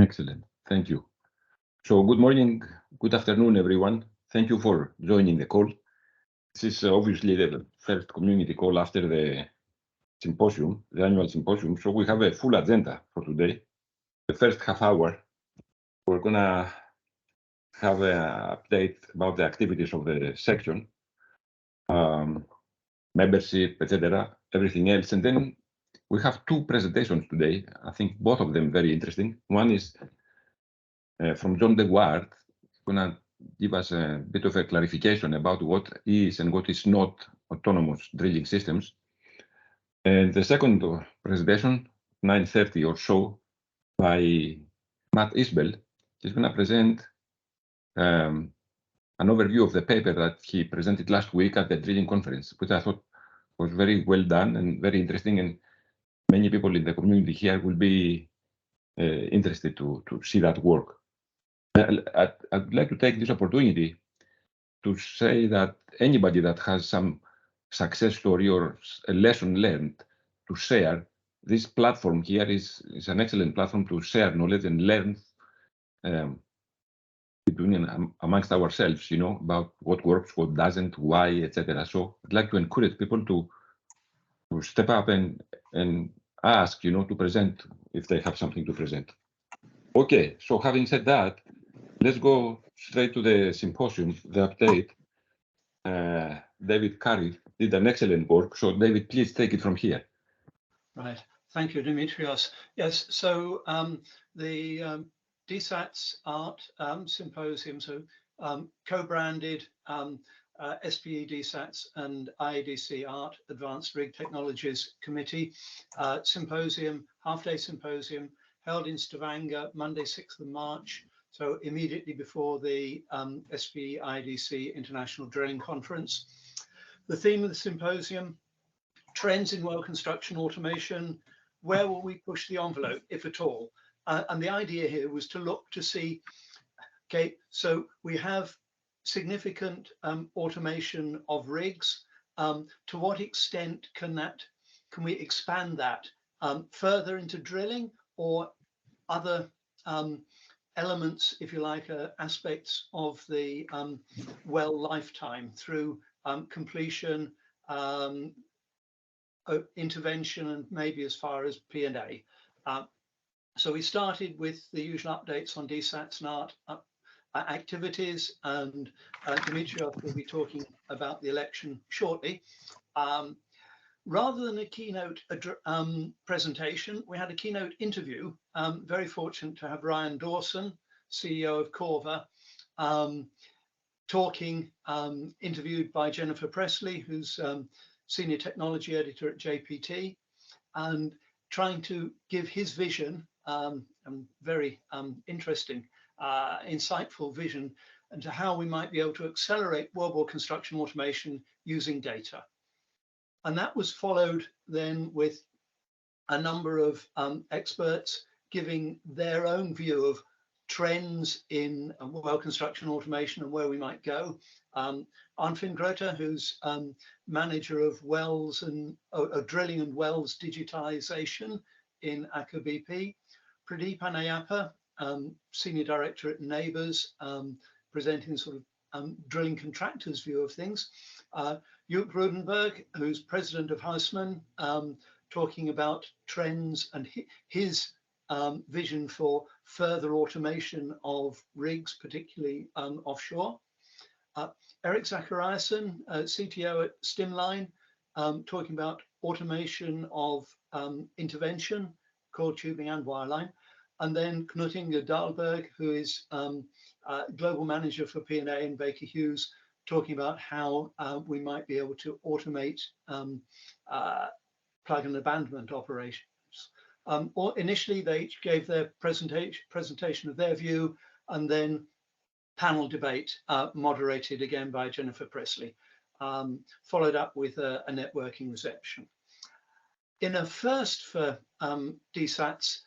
Excellent. Thank you. So good morning, good afternoon, everyone. Thank you for joining the call. This is obviously the first community call after the symposium, the annual symposium. So we have a full agenda for today. The first half hour, we're gonna have an update about the activities of the section, membership, etc., everything else. And then we have two presentations today. I think both of them very interesting. One is from John DeWard, gonna give us a bit of a clarification about what is and what is not autonomous drilling systems. And the second presentation, 9:30 or so, by Matt Isbell, he's gonna present an overview of the paper that he presented last week at the drilling conference, which I thought was very well done and very interesting, and many people in the community here will be interested to see that work. I'd like to take this opportunity to say that anybody that has some success story or a lesson learned to share, this platform here is an excellent platform to share knowledge and learn between and amongst ourselves, about what works, what doesn't, why, etc. So I'd like to encourage people to step up and ask, to present if they have something to present. Okay, so having said that, let's go straight to the symposium, the update. David Curry did an excellent work. So David, please take it from here. Right. Thank you, Dimitrios. Yes, so the DSATS Art Symposium, so co-branded SPE DSATS and IADC Art Advanced Rig Technologies Committee symposium, half-day symposium, held in Stavanger, Monday, 6th of March. So immediately before the SPE IADC International Drilling Conference. The theme of the symposium, trends in well construction automation, where will we push the envelope, if at all? And the idea here was to look to see, okay, so we have significant automation of rigs. To what extent can we expand that further into drilling or other elements, if you like, aspects of the well lifetime through completion, intervention, and maybe as far as P&A. So we started with the usual updates on DSATS and ART activities, and Dimitrios will be talking about the election shortly. Rather than a keynote presentation, we had a keynote interview. Very fortunate to have Ryan Dawson, CEO of Corva, talking, interviewed by Jennifer Presley, who's Senior Technology Editor at JPT, and trying to give his vision, and very interesting, insightful vision, into how we might be able to accelerate wellbore construction automation using data. And that was followed then with a number of experts giving their own view of trends in well construction automation and where we might go. Arnfinn Grota, who's manager of wells and drilling and wells digitization in Aker BP. Pradeep Anayappa, senior director at Neighbours, presenting sort of drilling contractors' view of things. Jörg Rodenberg, who's president of Huisman, talking about trends and his vision for further automation of rigs, particularly offshore. Eric Zachariasen, CTO at Stimline, talking about automation of intervention, coiled tubing and wireline. And then Knut Inge Dahlberg, who is global manager for P&A in Baker Hughes, talking about how we might be able to automate plug and abandonment operations. Or initially, they each gave their presentation of their view, and then panel debate moderated again by Jennifer Presley, followed up with a networking reception. In a first for DSATS,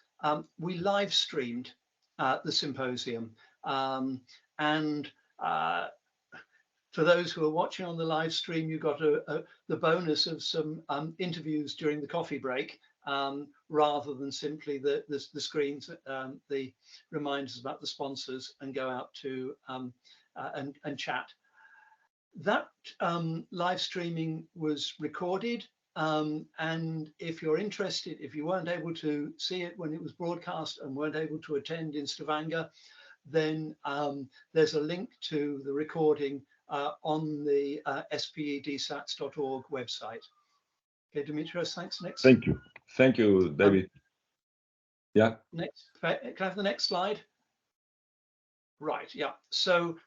we live streamed the symposium, and for those who are watching on the live stream, you got the bonus of some interviews during the coffee break, rather than simply the screens, the reminders about the sponsors, and go out to and chat. That live streaming was recorded, and if you're interested, if you weren't able to see it when it was broadcast and weren't able to attend in Stavanger, then there's a link to the recording on the spedSats.org website. Okay, Dimitrios, thanks. Next. Thank you, David. Yeah. Next, can I have the next slide? Right, yeah. So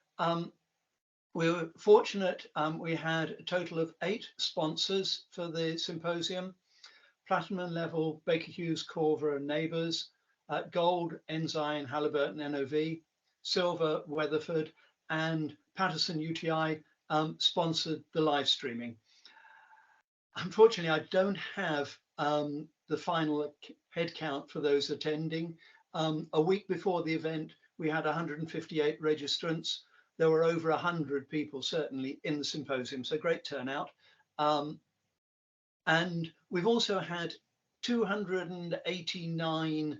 we were fortunate, we had a total of 8 sponsors for the symposium: platinum level, Baker Hughes, Corva and Neighbours; gold, Ensign, Halliburton, NOV; silver, Weatherford; and Patterson UTI sponsored the live streaming. Unfortunately, I don't have the final head count for those attending. A week before the event, we had 158 registrants. There were over 100 people, certainly, in the symposium, so great turnout. And we've also had 289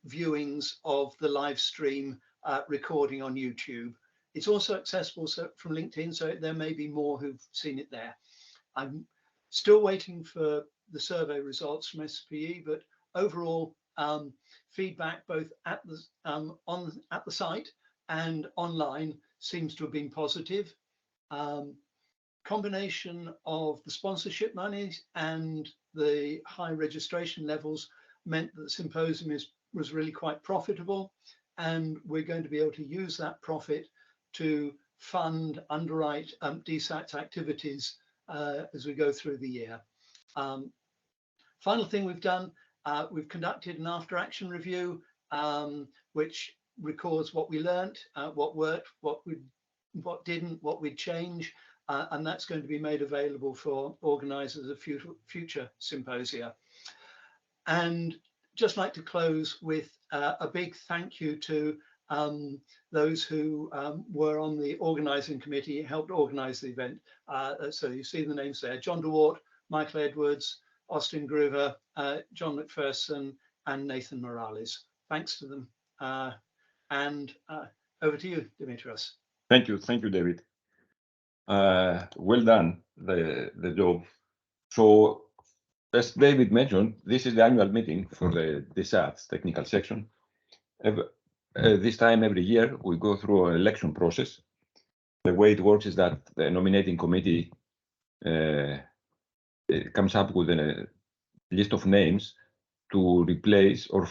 viewings of the live stream recording on YouTube. It's also accessible from LinkedIn, so there may be more who've seen it there. I'm still waiting for the survey results from SPE, but overall feedback both at the site and online seems to have been positive. Combination of the sponsorship monies and the high registration levels meant that the symposium was really quite profitable, and we're going to be able to use that profit to fund, underwrite DSATS activities as we go through the year. Final thing we've done, we've conducted an after-action review, which records what we learnt, what worked, what didn't, what we'd change, and that's going to be made available for organisers of future symposia. And just like to close with a big thank you to those who were on the organising committee, helped organise the event. So you see the names there: John DeWart, Michael Edwards, Austin Gruver, John McPherson, and Nathan Morales. Thanks to them. And over to you, Dimitrios. Thank you, David. Well done, the job. So, as David mentioned, this is the annual meeting for the DSATS technical section. This time every year we go through an election process. The way it works is that the nominating committee comes up with a list of names to replace or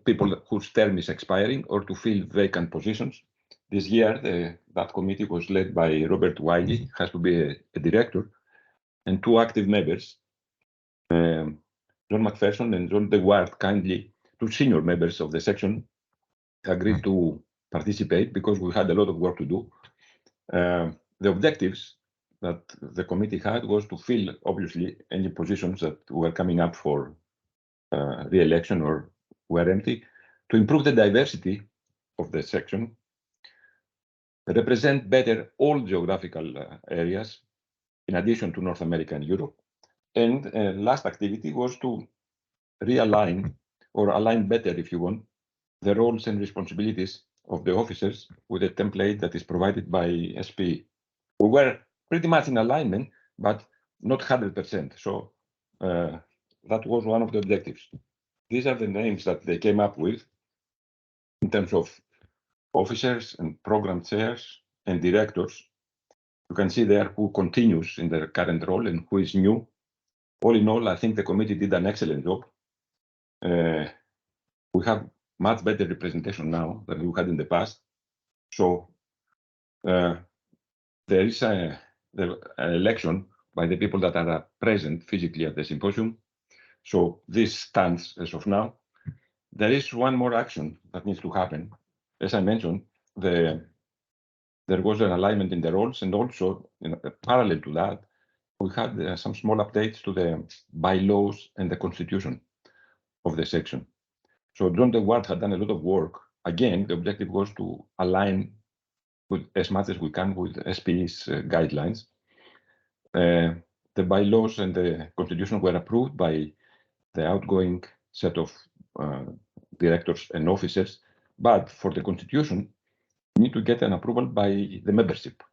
people whose term is expiring or to fill vacant positions. This year, that committee was led by Robert Wiley, has to be a director, and 2 active members, John McPherson and John DeWart, kindly, 2 senior members of the section, agreed to participate because we had a lot of work to do. The objectives that the committee had was to fill, obviously, any positions that were coming up for re-election or were empty, to improve the diversity of the section, represent better all geographical areas, in addition to North America and Europe. And last activity was to realign or align better, if you want, the roles and responsibilities of the officers with a template that is provided by SPE. We were pretty much in alignment, but not 100%. So that was one of the objectives. These are the names that they came up with in terms of officers and program chairs and directors. You can see there who continues in their current role and who is new. All in all, I think the committee did an excellent job. We have much better representation now than we had in the past. So there is an election by the people that are present physically at the symposium. So this stands as of now. There is one more action that needs to happen. As I mentioned, there was an alignment in the roles, and also parallel to that, we had some small updates to the bylaws and the constitution of the section. So John DeWart had done a lot of work. Again, the objective was to align with as much as we can with SPE's guidelines. The bylaws and the constitution were approved by the outgoing set of directors and officers. But for the constitution, you need to get an approval by the membership.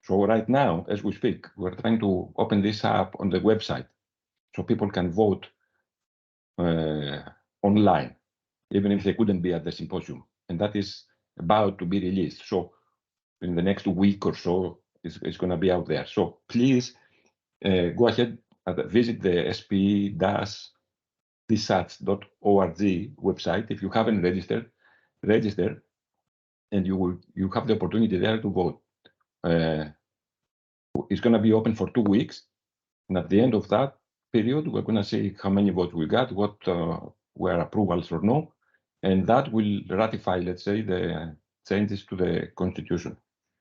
So right now, as we speak, we're trying to open this up on the website so people can vote online, even if they couldn't be at the symposium. And that is about to be released. So in the next week or so, it's going to be out there. So please go ahead and visit the sp-dsats.org website. If you haven't registered, register, and you have the opportunity there to vote. It's going to be open for 2 weeks. And at the end of that period, we're going to see how many votes we got, what were approvals or no. And that will ratify, let's say, the changes to the constitution.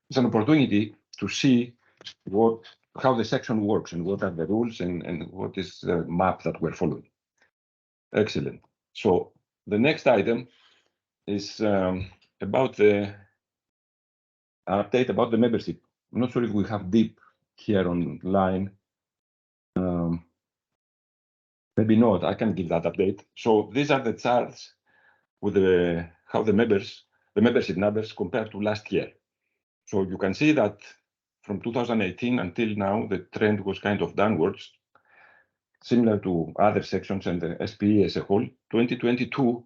It's an opportunity to see how the section works and what are the rules and what is the map that we're following. Excellent. So the next item is about the update about the membership. I'm not sure if we have Deep here online. Maybe not. I can give that update. So these are the charts with how the membership numbers compare to last year. So you can see that from 2018 until now, the trend was kind of downwards, similar to other sections and the SPE as a whole. 2022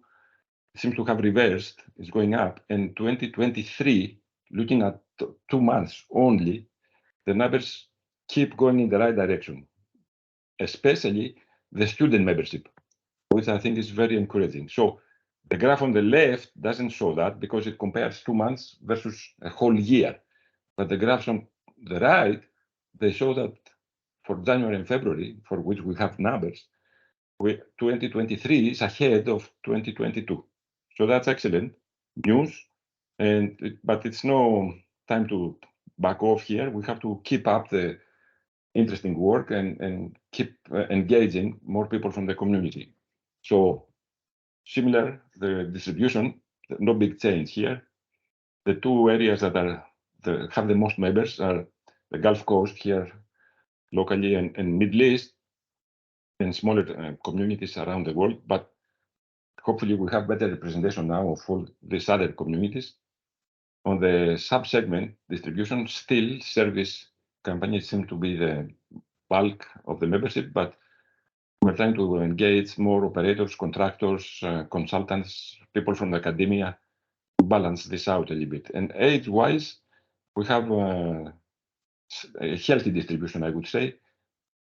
seems to have reversed, it's going up. And 2023, looking at 2 months only, the numbers keep going in the right direction, especially the student membership, which I think is very encouraging. So the graph on the left doesn't show that because it compares 2 months versus a whole year. But the graphs on the right, they show that for January and February, for which we have numbers, 2023 is ahead of 2022. So that's excellent news. But it's no time to back off here. We have to keep up the interesting work and keep engaging more people from the community. So similar, the distribution, no big change here. The 2 areas that have the most members are the Gulf Coast here locally and Middle East and smaller communities around the world. But hopefully we have better representation now of all these other communities. On the sub-segment distribution, still service companies seem to be the bulk of the membership, but we're trying to engage more operators, contractors, consultants, people from academia to balance this out a little bit. And age-wise, we have a healthy distribution, I would say.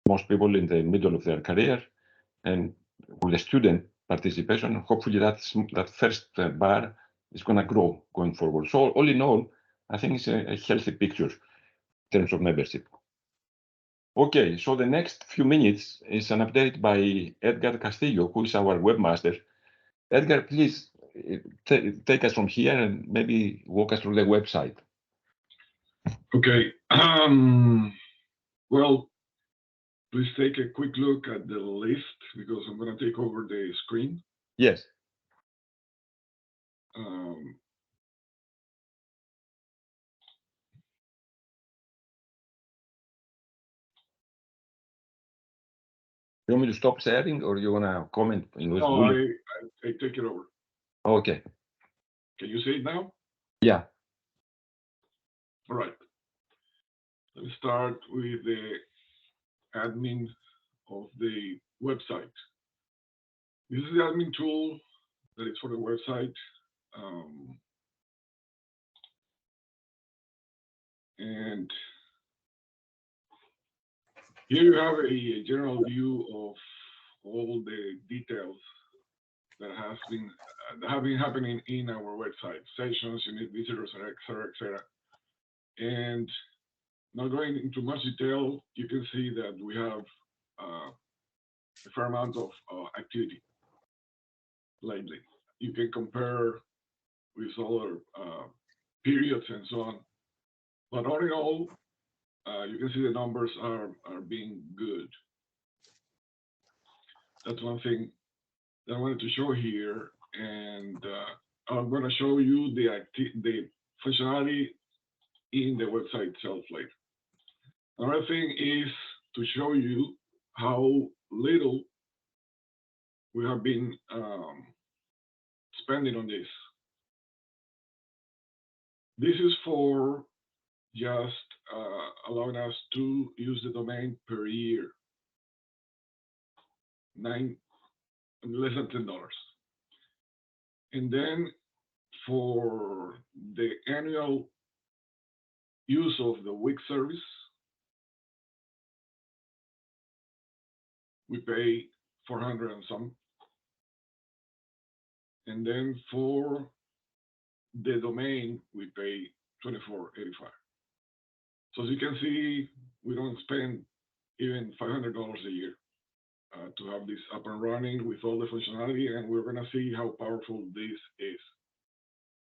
Most people in the middle of their career, and with the student participation, hopefully that first bar is going to grow going forward. So all in all, I think it's a healthy picture in terms of membership. Okay, so the next few minutes is an update by Edgar Castillo, who is our webmaster. Edgar, please take us from here and maybe walk us through the website. Okay. Well, please take a quick look at the list because I'm going to take over the screen. Yes. You want me to stop sharing or you want to comment? No, I take it over. Okay. Can you see it now? Yeah. All right. Let's start with the admin of the website. This is the admin tool that is for the website. And here you have a general view of all the details that have been happening in our website, sessions, unique visitors, etc., etc. And not going into much detail, you can see that we have a fair amount of activity lately. You can compare with other periods and so on. But all in all, you can see the numbers are being good. That's one thing that I wanted to show here, and I'm going to show you the functionality in the website itself later. Another thing is to show you how little we have been spending on this. This is for just allowing us to use the domain per year, less than $10. And then for the annual use of the Wix service, we pay 400 and some. And then for the domain, we pay 24.85. So as you can see, we don't spend even $500 a year to have this up and running with all the functionality, and we're gonna see how powerful this is.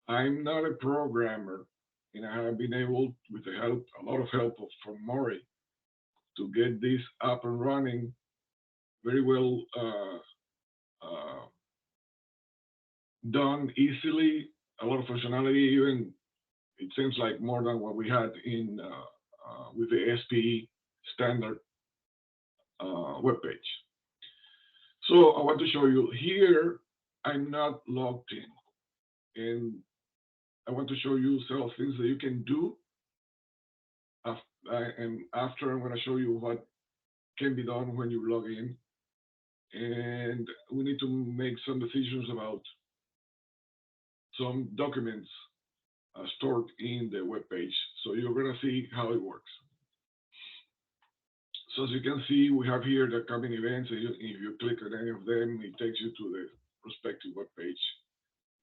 I'm not a programmer, and I have been able, with the help, a lot of help from Maury, to get this up and running very well done easily. A lot of functionality, even it seems like more than what we had in with the SPE standard web page. So I want to show you here. I'm not logged in, and I want to show you several things that you can do. And after, I'm going to show you what can be done when you log in. And we need to make some decisions about some documents stored in the web page. So you're going to see how it works. So as you can see, we have here the coming events. If you click on any of them, it takes you to the respective web page.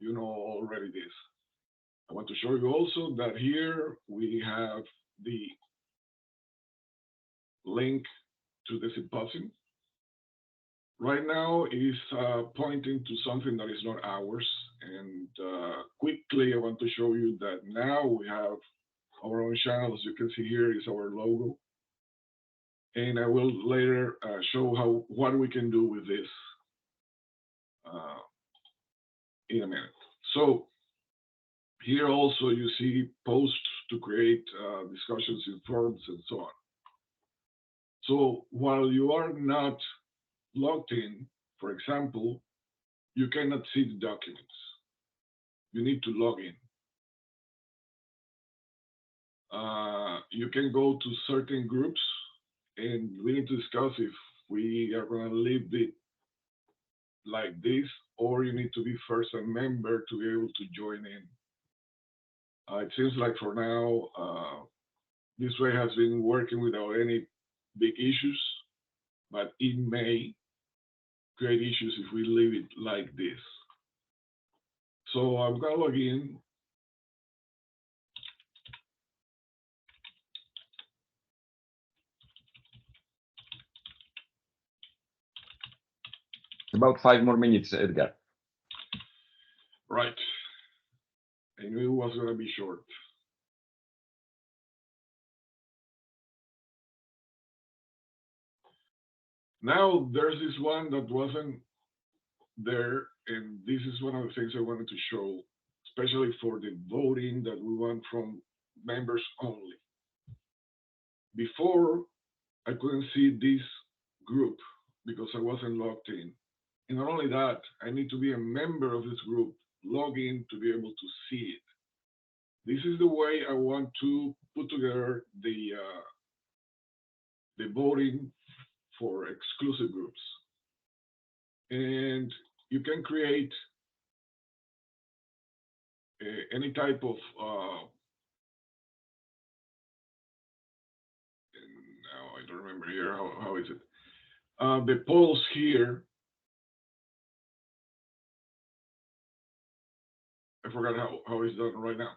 You know already this. I want to show you also that here we have the link to the symposium. Right now is pointing to something that is not ours. And quickly, I want to show you that now we have our own channel. As you can see here is our logo. And I will later show what we can do with this in a minute. So here also you see posts to create discussions in forums and so on. So while you are not logged in, for example, you cannot see the documents. You need to log in. You can go to certain groups, and we need to discuss if we are going to leave it like this, or you need to be first a member to be able to join in. It seems like for now, this way has been working without any big issues, but it may create issues if we leave it like this. So I'm going to log in. About 5 more minutes, Edgar. Right. I knew it was going to be short. Now there's this one that wasn't there, and this is one of the things I wanted to show, especially for the voting that we want from members only. Before, I couldn't see this group because I wasn't logged in. And not only that, I need to be a member of this group, log in to be able to see it. This is the way I want to put together the voting for exclusive groups. And you can create any type of now I don't remember here how is it the polls here. I forgot how it's done right now,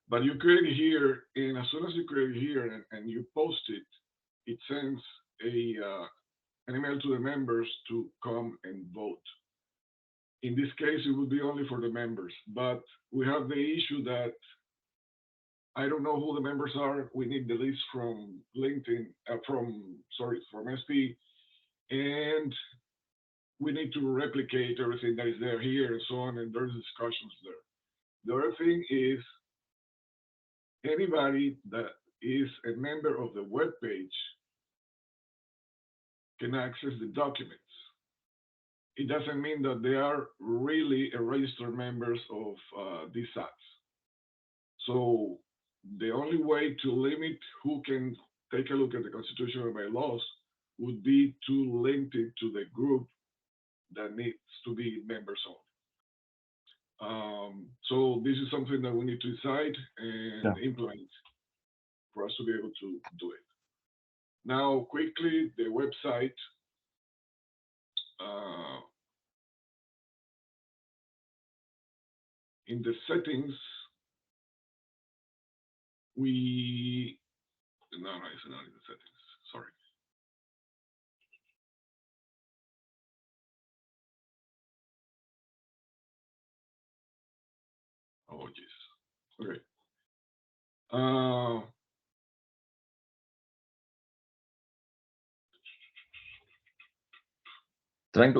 but you create it here, and as soon as you create it here and you post it, it sends an email to the members to come and vote. In this case, it would be only for the members, but we have the issue that I don't know who the members are. We need the list from LinkedIn, from SP, and we need to replicate everything that is there here and so on, and there's discussions there. The other thing is anybody that is a member of the web page can access the documents. it doesn't mean that they are really a registered members of DSATS. So the only way to limit who can take a look at the constitutional bylaws would be to link it to the group that needs to be members of. So this is something that we need to decide and implement for us to be able to do it. Now, quickly, the website. In the settings, no, it's not in the settings, sorry. Oh, jeez. Okay.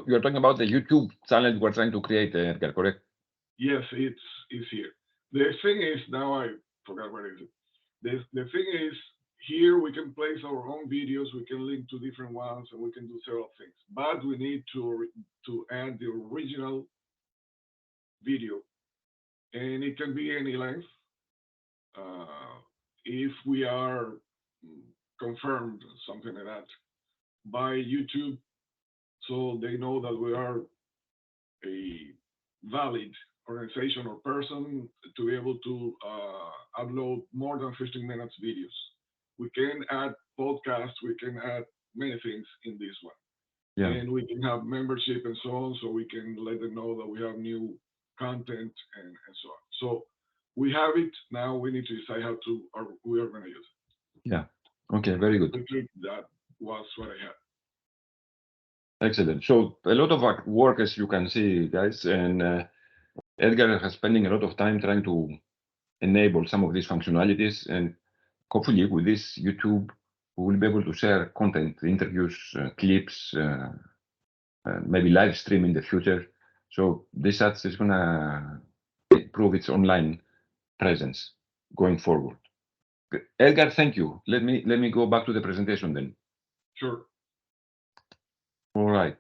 You're talking about the YouTube channel we're trying to create, Edgar, correct? Yes, it's here. The thing is, now I forgot what it is. The thing is, here we can place our own videos, we can link to different ones, and we can do several things. But we need to add the original video, and it can be any length. If we are confirmed, something like that, by YouTube, so they know that we are a valid organization or person to be able to upload more than 15 minutes videos. We can add podcasts, we can add many things in this one. Yeah. And we can have membership and so on, so we can let them know that we have new content and so on. So we have it, now we need to decide how to, or we are gonna use it. Yeah, okay, very good. That was what I had. Excellent. So a lot of our work, as you can see, guys, and Edgar has spending a lot of time trying to enable some of these functionalities, and hopefully with this YouTube, we will be able to share content, interviews, clips, maybe live stream in the future. So DSATS is gonna improve its online presence going forward. Edgar, thank you. Let me go back to the presentation then. Sure. All right.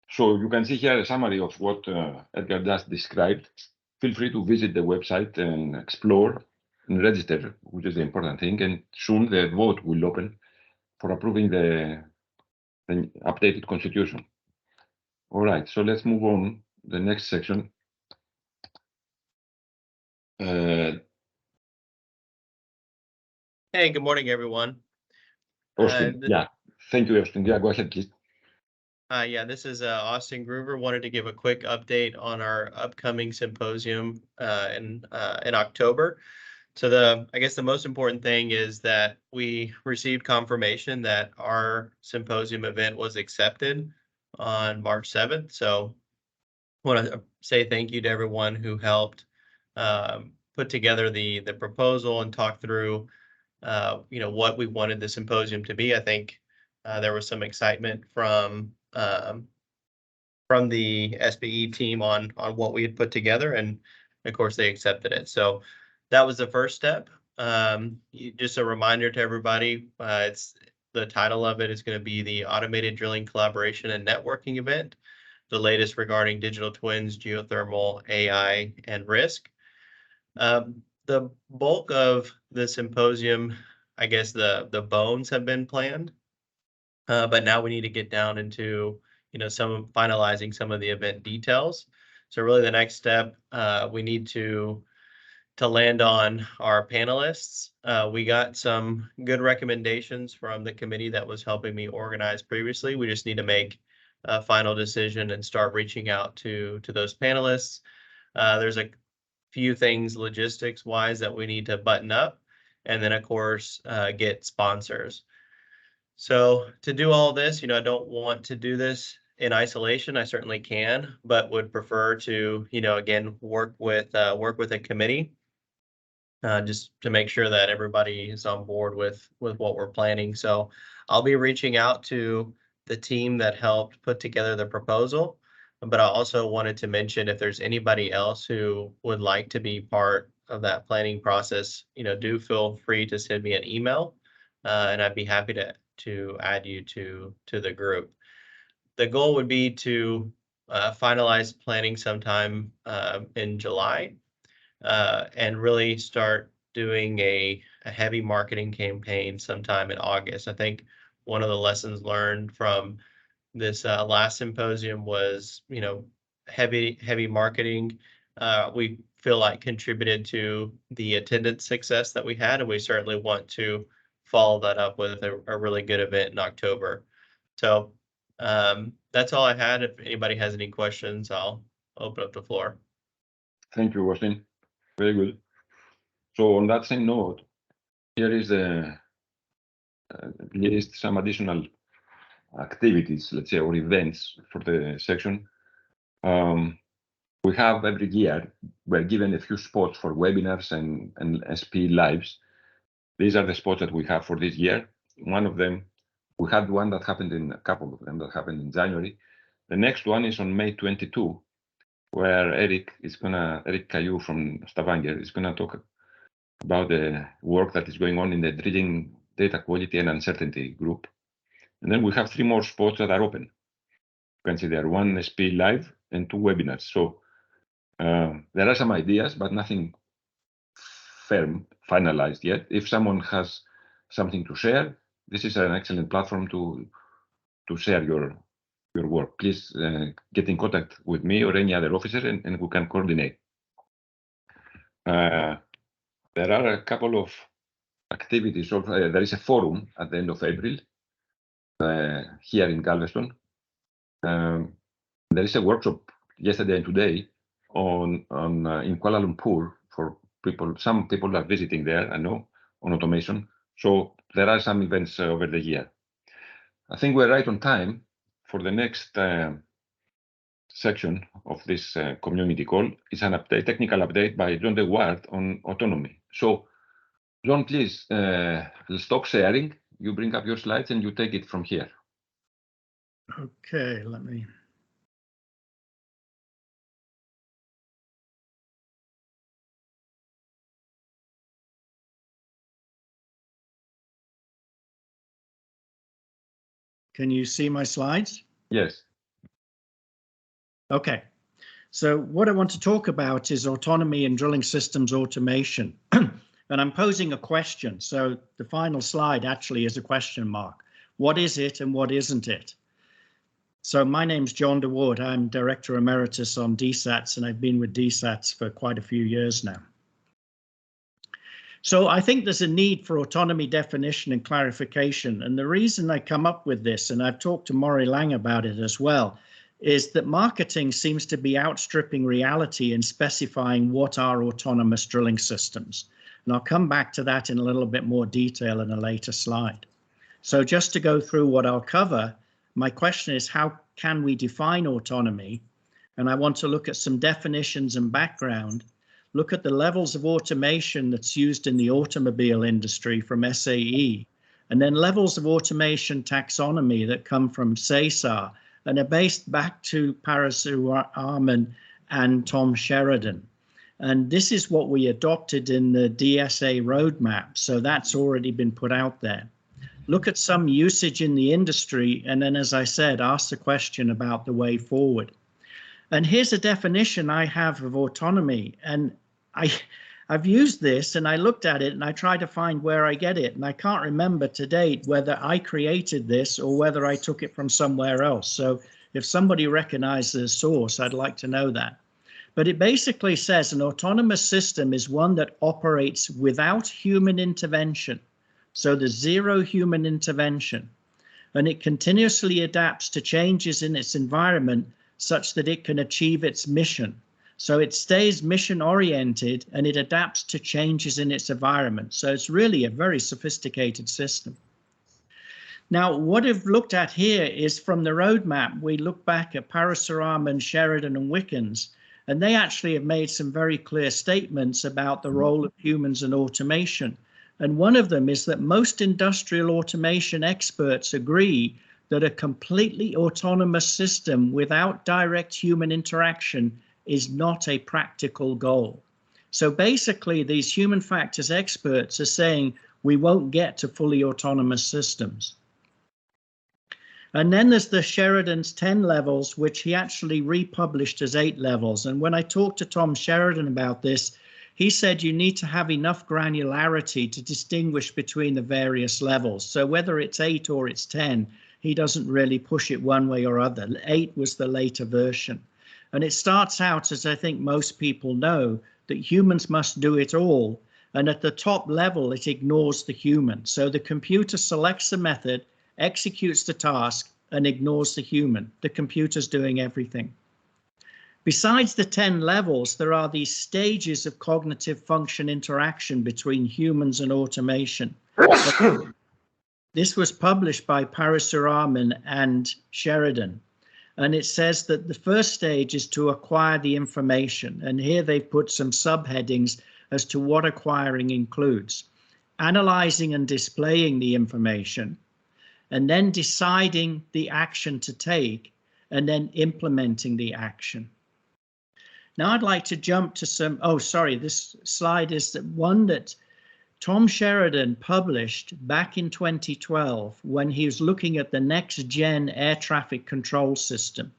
So you can see here a summary of what Edgar just described. Feel free to visit the website and explore and register, which is the important thing. And soon the vote will open for approving the updated constitution. All right, so let's move on the next section. Hey, good morning, everyone. Austin, yeah, thank you, Austin. Yeah, go ahead, please. Yeah, this is Austin Groover. Wanted to give a quick update on our upcoming symposium in October. So I guess the most important thing is that we received confirmation that our symposium event was accepted on March 7th. So I want to say thank you to everyone who helped put together the proposal and talk through what we wanted the symposium to be. I think there was some excitement from the SBE team on what we had put together, and of course they accepted it. So that was the first step. Just a reminder to everybody, the title of it is going to be the Automated Drilling Collaboration and Networking Event, the latest regarding digital twins, geothermal, AI, and risk. The bulk of the symposium, I guess the bones have been planned, but now we need to get down into finalizing some of the event details. So really the next step, we need to land on our panelists. We got some good recommendations from the committee that was helping me organize previously. We just need to make a final decision and start reaching out to those panelists. There's a few things logistics wise that we need to button up, and then of course get sponsors. So to do all this, I don't want to do this in isolation. I certainly can, but would prefer to, again, work with a committee just to make sure that everybody is on board with what we're planning. So I'll be reaching out to the team that helped put together the proposal, but I also wanted to mention if there's anybody else who would like to be part of that planning process, do feel free to send me an email, and I'd be happy to add you to the group. the goal would be to finalize planning sometime in July and really start doing a heavy marketing campaign sometime in August. I think one of the lessons learned from this last symposium was, heavy marketing. We feel like contributed to the attendance success that we had, and we certainly want to follow that up with a really good event in October. So that's all I had. If anybody has any questions, I'll open up the floor. Thank you, Austin. Very good. So on that same note, here is some additional activities, let's say, or events for the section. We have every year, we're given a few spots for webinars and SP lives. These are the spots that we have for this year. One of them, we had one that happened in a couple of them that happened in January. The next one is on May 22, where Eric Caillou from Stavanger is gonna talk about the work that is going on in the drilling data quality and uncertainty group. And then we have 3 more spots that are open. You can see there 1 SP live and 2 webinars. So there are some ideas, but nothing firm, finalized yet. If someone has something to share, this is an excellent platform to share your work. Please get in contact with me or any other officer, and we can coordinate. There are a couple of activities. There is a forum at the end of April here in Galveston. There is a workshop yesterday and today in Kuala Lumpur for people. Some people are visiting there, I know, on automation. So there are some events over the year. I think we're right on time for the next section of this community call. It's an technical update by John DeWard on autonomy. So John, please stop sharing. You bring up your slides and you take it from here. Okay, let me. Can you see my slides? Yes. Okay, so what I want to talk about is autonomy and drilling systems automation. And I'm posing a question. So the final slide actually is a question mark. What is it and what isn't it? So my name's John DeWard. I'm Director Emeritus on DSATS, and I've been with DSATS for quite a few years now. So I think there's a need for autonomy definition and clarification. And the reason I come up with this, and I've talked to Maury Lang about it as well, is that marketing seems to be outstripping reality in specifying what are autonomous drilling systems. And I'll come back to that in a little bit more detail in a later slide. So just to go through what I'll cover, my question is, how can we define autonomy? And I want to look at some definitions and background, look at the levels of automation that's used in the automobile industry from SAE, and then levels of automation taxonomy that come from CESAR and are based back to Parasuaraman and Tom Sheridan. And this is what we adopted in the DSA roadmap. So that's already been put out there. Look at some usage in the industry, and then, as I said, ask the question about the way forward. And here's a definition I have of autonomy. And I've used this and I looked at it and I tried to find where I get it. And I can't remember to date whether I created this or whether I took it from somewhere else. So if somebody recognizes the source, I'd like to know that. But it basically says an autonomous system is one that operates without human intervention. So there's zero human intervention. And it continuously adapts to changes in its environment such that it can achieve its mission. So it stays mission oriented and it adapts to changes in its environment. So it's really a very sophisticated system. Now, what I've looked at here is from the roadmap, we look back at Parasuaraman, Sheridan and Wickens, and they actually have made some very clear statements about the role of humans in automation. And one of them is that most industrial automation experts agree that a completely autonomous system without direct human interaction is not a practical goal. So basically, these human factors experts are saying we won't get to fully autonomous systems. And then there's the Sheridan's 10 levels, which he actually republished as 8 levels. And when I talked to Tom Sheridan about this, he said you need to have enough granularity to distinguish between the various levels. So whether it's 8 or it's 10, he doesn't really push it one way or other. 8 was the later version. And it starts out, as I think most people know, that humans must do it all. And at the top level, it ignores the human. So the computer selects the method, executes the task, and ignores the human. The computer's doing everything. Besides the 10 levels, there are these stages of cognitive function interaction between humans and automation. This was published by Parasuraman and Sheridan. And it says that the first stage is to acquire the information. And here they've put some subheadings as to what acquiring includes. Analyzing and displaying the information, and then deciding the action to take, and then implementing the action. Now I'd like to jump to some, this slide is the one that Tom Sheridan published back in 2012 when he was looking at the next gen air traffic control system.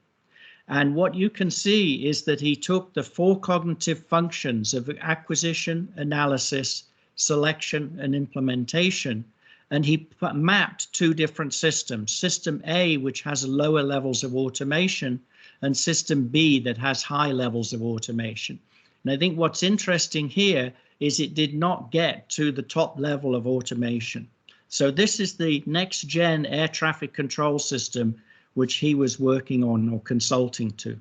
And what you can see is that he took the 4 cognitive functions of acquisition, analysis, selection, and implementation, and he mapped 2 different systems. System A, which has lower levels of automation, and system B that has high levels of automation. And I think what's interesting here is it did not get to the top level of automation. So this is the next gen air traffic control system which he was working on or consulting to.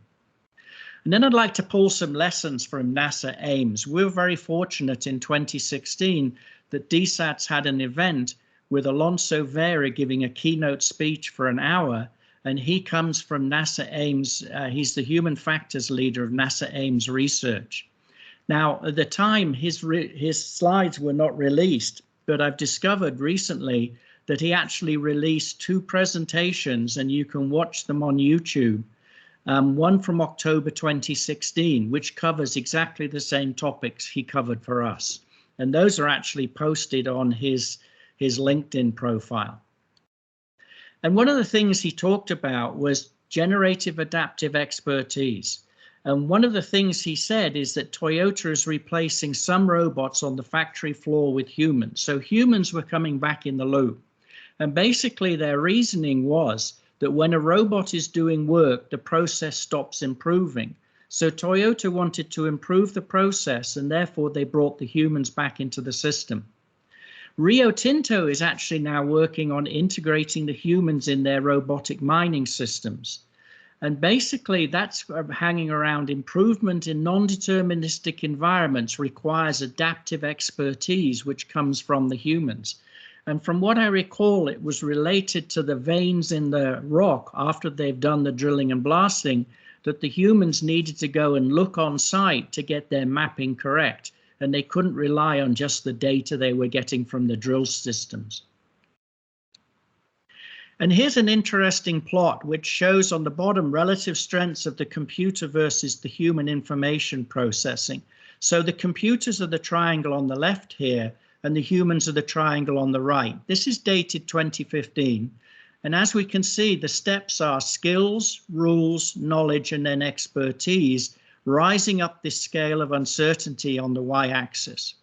And then I'd like to pull some lessons from NASA Ames. We were very fortunate in 2016 that DSATS had an event with Alonso Vera giving a keynote speech for an hour. And he comes from NASA Ames. He's the human factors leader of NASA Ames research. Now, at the time, his slides were not released, but I've discovered recently that he actually released 2 presentations, and you can watch them on YouTube. One from October 2016, which covers exactly the same topics he covered for us. And those are actually posted on his LinkedIn profile. And one of the things he talked about was generative adaptive expertise. And one of the things he said is that Toyota is replacing some robots on the factory floor with humans. So humans were coming back in the loop. And basically their reasoning was that when a robot is doing work, the process stops improving. So Toyota wanted to improve the process, and therefore they brought the humans back into the system. Rio Tinto is actually now working on integrating the humans in their robotic mining systems. And basically that's hanging around improvement in non-deterministic environments requires adaptive expertise, which comes from the humans. And from what I recall, it was related to the veins in the rock after they've done the drilling and blasting, that the humans needed to go and look on site to get their mapping correct. And they couldn't rely on just the data they were getting from the drill systems. And here's an interesting plot which shows on the bottom relative strengths of the computer versus the human information processing. So the computers are the triangle on the left here, and the humans are the triangle on the right. This is dated 2015. And as we can see, the steps are skills, rules, knowledge, and then expertise, rising up this scale of uncertainty on the y-axis.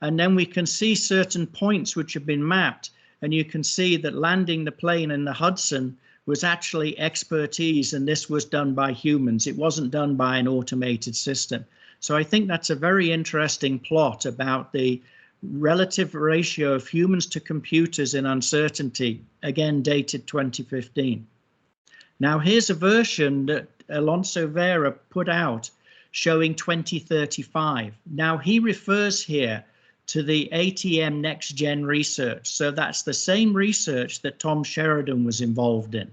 And then we can see certain points which have been mapped, and you can see that landing the plane in the Hudson was actually expertise, and this was done by humans. It wasn't done by an automated system. So I think that's a very interesting plot about the relative ratio of humans to computers in uncertainty, again dated 2015. Now here's a version that Alonso Vera put out showing 2035. Now he refers here to the ATM Next Gen research. So that's the same research that Tom Sheridan was involved in.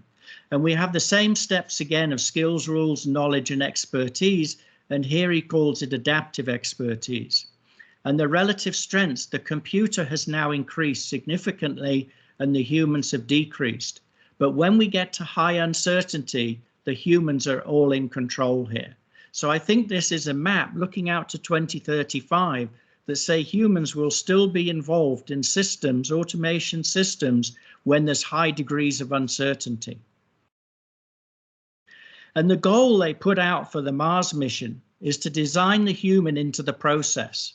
And we have the same steps again of skills, rules, knowledge, and expertise. And here he calls it adaptive expertise. And the relative strengths, the computer has now increased significantly and the humans have decreased. But when we get to high uncertainty, the humans are all in control here. So I think this is a map looking out to 2035 that say humans will still be involved in systems, automation systems, when there's high degrees of uncertainty. And the goal they put out for the Mars mission is to design the human into the process.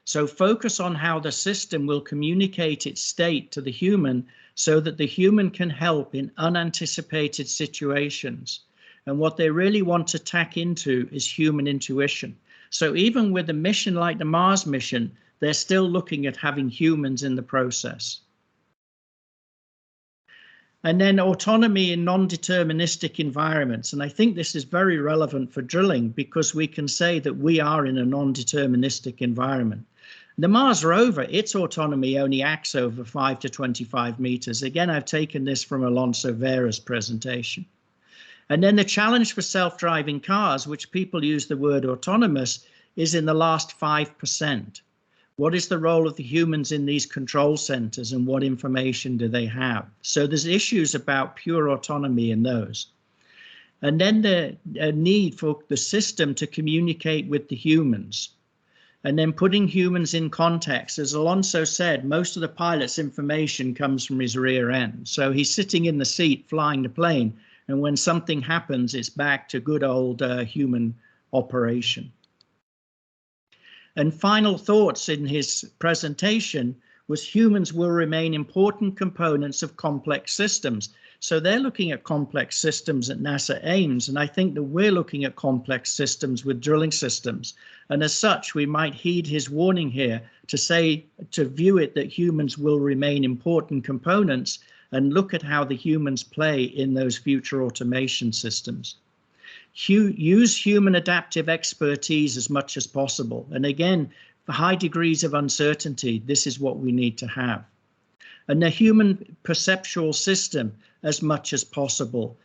So focus on how the system will communicate its state to the human so that the human can help in unanticipated situations. And what they really want to tack into is human intuition. So even with a mission like the Mars mission, they're still looking at having humans in the process. And then autonomy in non-deterministic environments. And I think this is very relevant for drilling because we can say that we are in a non-deterministic environment. The Mars rover, its autonomy only acts over 5 to 25 meters. Again, I've taken this from Alonso Vera's presentation. And then the challenge for self-driving cars, which people use the word autonomous, is in the last 5%. What is the role of the humans in these control centers and what information do they have? So there's issues about pure autonomy in those. And then the need for the system to communicate with the humans. And then putting humans in context. As Alonso said, most of the pilot's information comes from his rear end. So he's sitting in the seat flying the plane. And when something happens, it's back to good old human operation. And final thoughts in his presentation was humans will remain important components of complex systems. So they're looking at complex systems at NASA Ames, and I think that we're looking at complex systems with drilling systems. And as such, we might heed his warning here to view it that humans will remain important components and look at how the humans play in those future automation systems. Use human adaptive expertise as much as possible. And again, for high degrees of uncertainty, this is what we need to have. And the human perceptual system as much as possible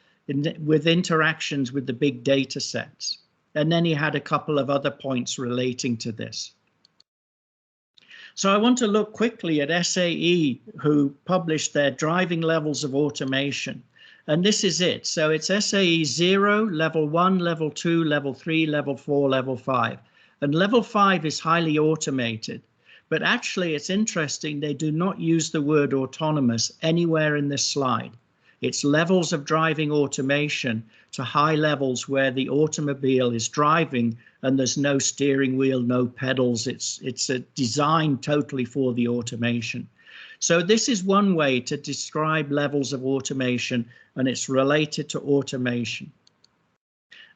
with interactions with the big data sets. And then he had a couple of other points relating to this. So I want to look quickly at SAE, who published their driving levels of automation. And this is it. So it's SAE 0, level 1, level 2, level 3, level 4, level 5. And level 5 is highly automated. But actually, it's interesting, they do not use the word autonomous anywhere in this slide. It's levels of driving automation to high levels where the automobile is driving and there's no steering wheel, no pedals. It's a design totally for the automation. So this is one way to describe levels of automation, and it's related to automation.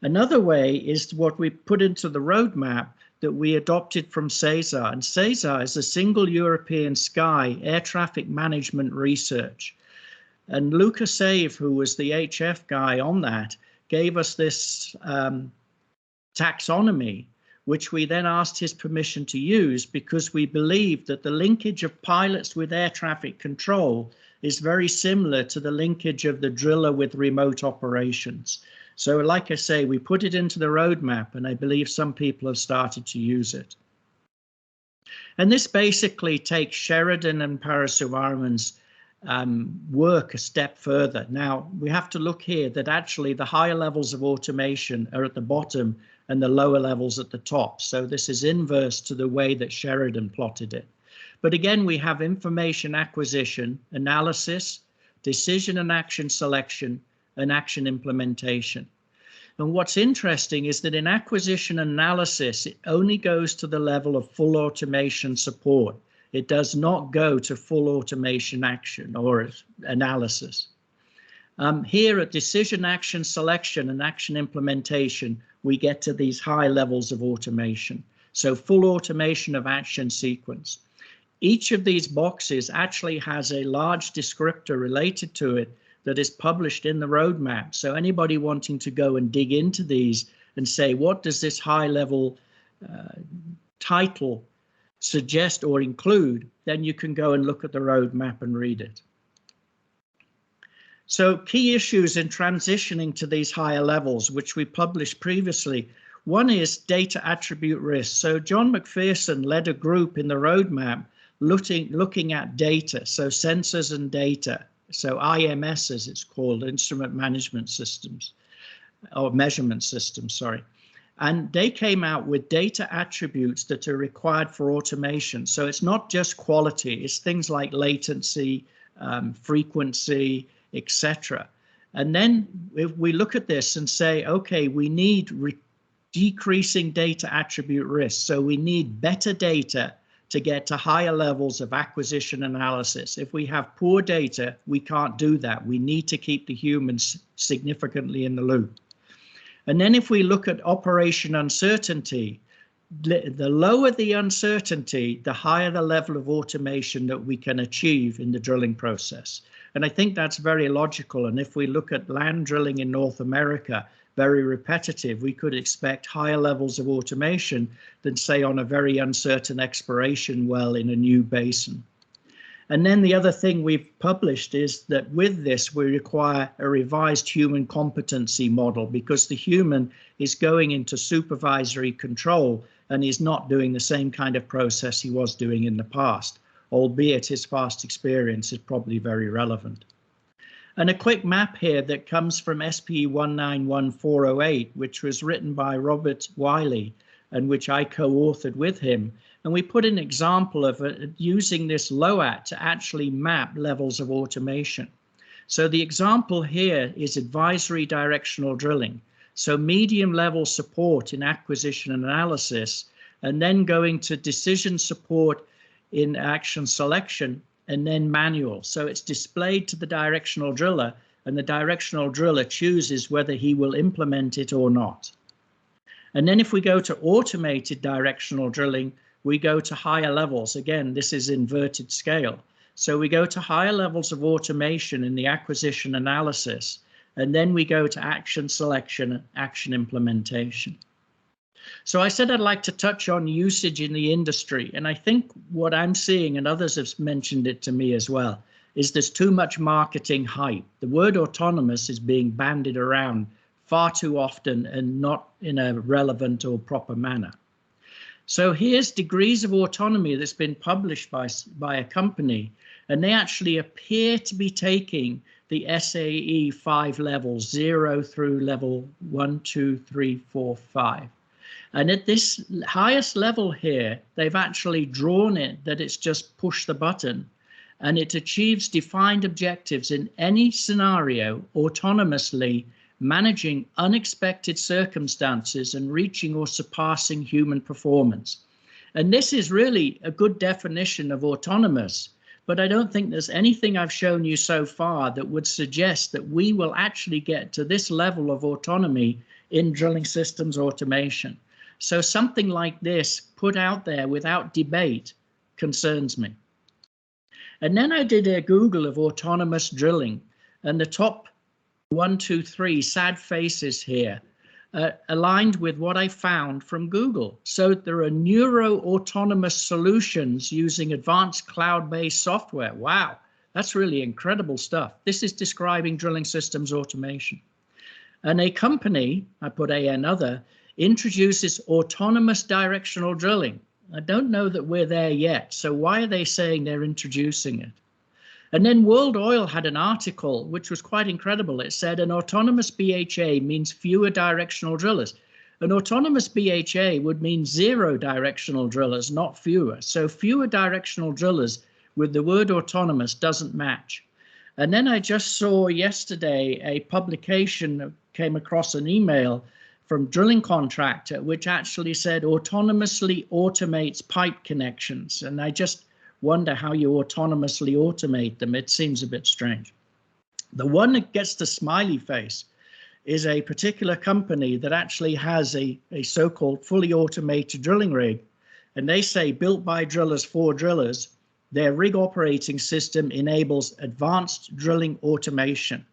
Another way is what we put into the roadmap that we adopted from CESAR. And CESAR is a single European sky air traffic management research. And Luca Save, who was the HF guy on that, gave us this taxonomy, which we then asked his permission to use because we believe that the linkage of pilots with air traffic control is very similar to the linkage of the driller with remote operations. So like I say, we put it into the roadmap, and I believe some people have started to use it. And this basically takes Sheridan and Parasubramanian's work a step further. Now, we have to look here that actually the higher levels of automation are at the bottom and the lower levels at the top. So this is inverse to the way that Sheridan plotted it. But again, we have information acquisition, analysis, decision and action selection, and action implementation. And what's interesting is that in acquisition analysis, it only goes to the level of full automation support. It does not go to full automation action or analysis. Here at decision, action selection, and action implementation, we get to these high levels of automation. So full automation of action sequence. Each of these boxes actually has a large descriptor related to it that is published in the roadmap. So anybody wanting to go and dig into these and say, what does this high level title suggest or include, then you can go and look at the roadmap and read it. So key issues in transitioning to these higher levels, which we published previously. One is data attribute risk. So John McPherson led a group in the roadmap looking at data, so sensors and data. So IMS, as it's called, instrument management systems, or measurement systems, sorry. And they came out with data attributes that are required for automation. So it's not just quality, it's things like latency, frequency, etc. And then if we look at this and say, okay, we need decreasing data attribute risk. So we need better data to get to higher levels of acquisition analysis. If we have poor data, we can't do that. We need to keep the humans significantly in the loop. And then if we look at operation uncertainty, the lower the uncertainty, the higher the level of automation that we can achieve in the drilling process. And I think that's very logical. And if we look at land drilling in North America, very repetitive, we could expect higher levels of automation than, say, on a very uncertain exploration well in a new basin. And then the other thing we've published is that with this, we require a revised human competency model, because the human is going into supervisory control and is not doing the same kind of process he was doing in the past, albeit his past experience is probably very relevant. And a quick map here that comes from SP 191408, which was written by Robert Wiley and which I co-authored with him. And we put an example of using this LOAT to actually map levels of automation. So the example here is advisory directional drilling. So medium level support in acquisition and analysis, and then going to decision support in action selection, and then manual. So it's displayed to the directional driller, and the directional driller chooses whether he will implement it or not. And then if we go to automated directional drilling, we go to higher levels. Again, this is inverted scale. So we go to higher levels of automation in the acquisition analysis, and then we go to action selection and action implementation. So I said I'd like to touch on usage in the industry, and I think what I'm seeing, and others have mentioned it to me as well, is there's too much marketing hype. The word autonomous is being bandied around far too often and not in a relevant or proper manner. So here's degrees of autonomy that's been published by a company, and they actually appear to be taking the SAE 5 levels, 0 through level 1, 2, 3, 4, 5. And at this highest level here, they've actually drawn it that it's just push the button, and it achieves defined objectives in any scenario autonomously, managing unexpected circumstances and reaching or surpassing human performance. And this is really a good definition of autonomous, but I don't think there's anything I've shown you so far that would suggest that we will actually get to this level of autonomy in drilling systems automation. So something like this put out there without debate concerns me. And then I did a Google of autonomous drilling, and the top 1, 2, 3 sad faces here aligned with what I found from Google. So there are neuro-autonomous solutions using advanced cloud-based software. Wow, that's really incredible stuff. This is describing drilling systems automation. And a company, I put another, introduces autonomous directional drilling. I don't know that we're there yet. So why are they saying they're introducing it? And then World Oil had an article which was quite incredible. It said an autonomous BHA means fewer directional drillers. An autonomous BHA would mean 0 directional drillers, not fewer. So fewer directional drillers with the word autonomous doesn't match. And then I just saw yesterday a publication, came across an email from drilling contractor, which actually said autonomously automates pipe connections. And I just wonder how you autonomously automate them. It seems a bit strange. The one that gets the smiley face is a particular company that actually has a so-called fully automated drilling rig. And they say built by drillers for drillers, their rig operating system enables advanced drilling automation.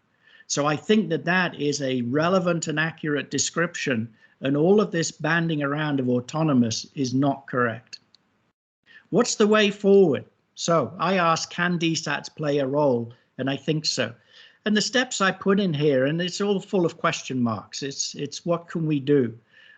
So I think that that is a relevant and accurate description, and all of this banding around of autonomous is not correct. What's the way forward? So I asked, can DSATS play a role? And I think so. And the steps I put in here, and it's all full of question marks. It's what can we do?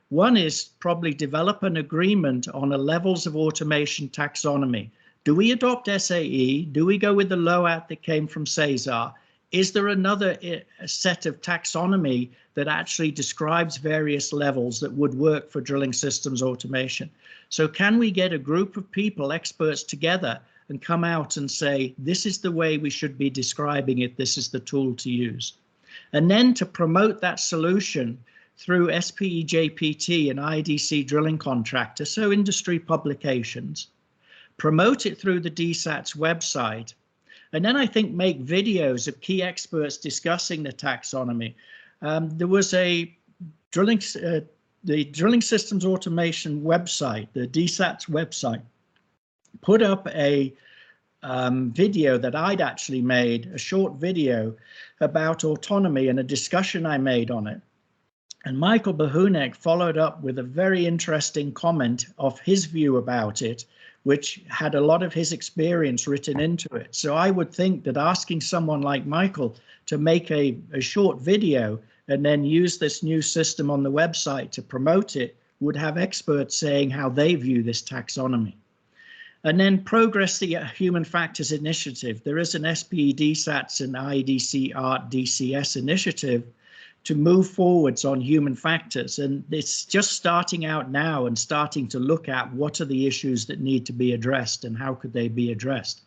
One is probably develop an agreement on a levels of automation taxonomy. Do we adopt SAE? Do we go with the LOAT that came from Cesar? Is there another set of taxonomy that actually describes various levels that would work for drilling systems automation? So can we get a group of people, experts together, and come out and say, this is the way we should be describing it, this is the tool to use? and then to promote that solution through SPE-JPT and IDC drilling contractor, so industry publications, promote it through the DSATS website, and then I think make videos of key experts discussing the taxonomy. There was the Drilling Systems Automation website, the DSATS website, put up a video that I'd actually made, a short video about autonomy and a discussion I made on it. And Michael Bahunek followed up with a very interesting comment of his view about it, which had a lot of his experience written into it. So I would think that asking someone like Michael to make a short video and then use this new system on the website to promote it would have experts saying how they view this taxonomy. And then progress the Human Factors Initiative. There is an SPE DSATS and IDC ART DCS initiative to move forwards on human factors. And it's just starting out now and starting to look at what are the issues that need to be addressed and how could they be addressed.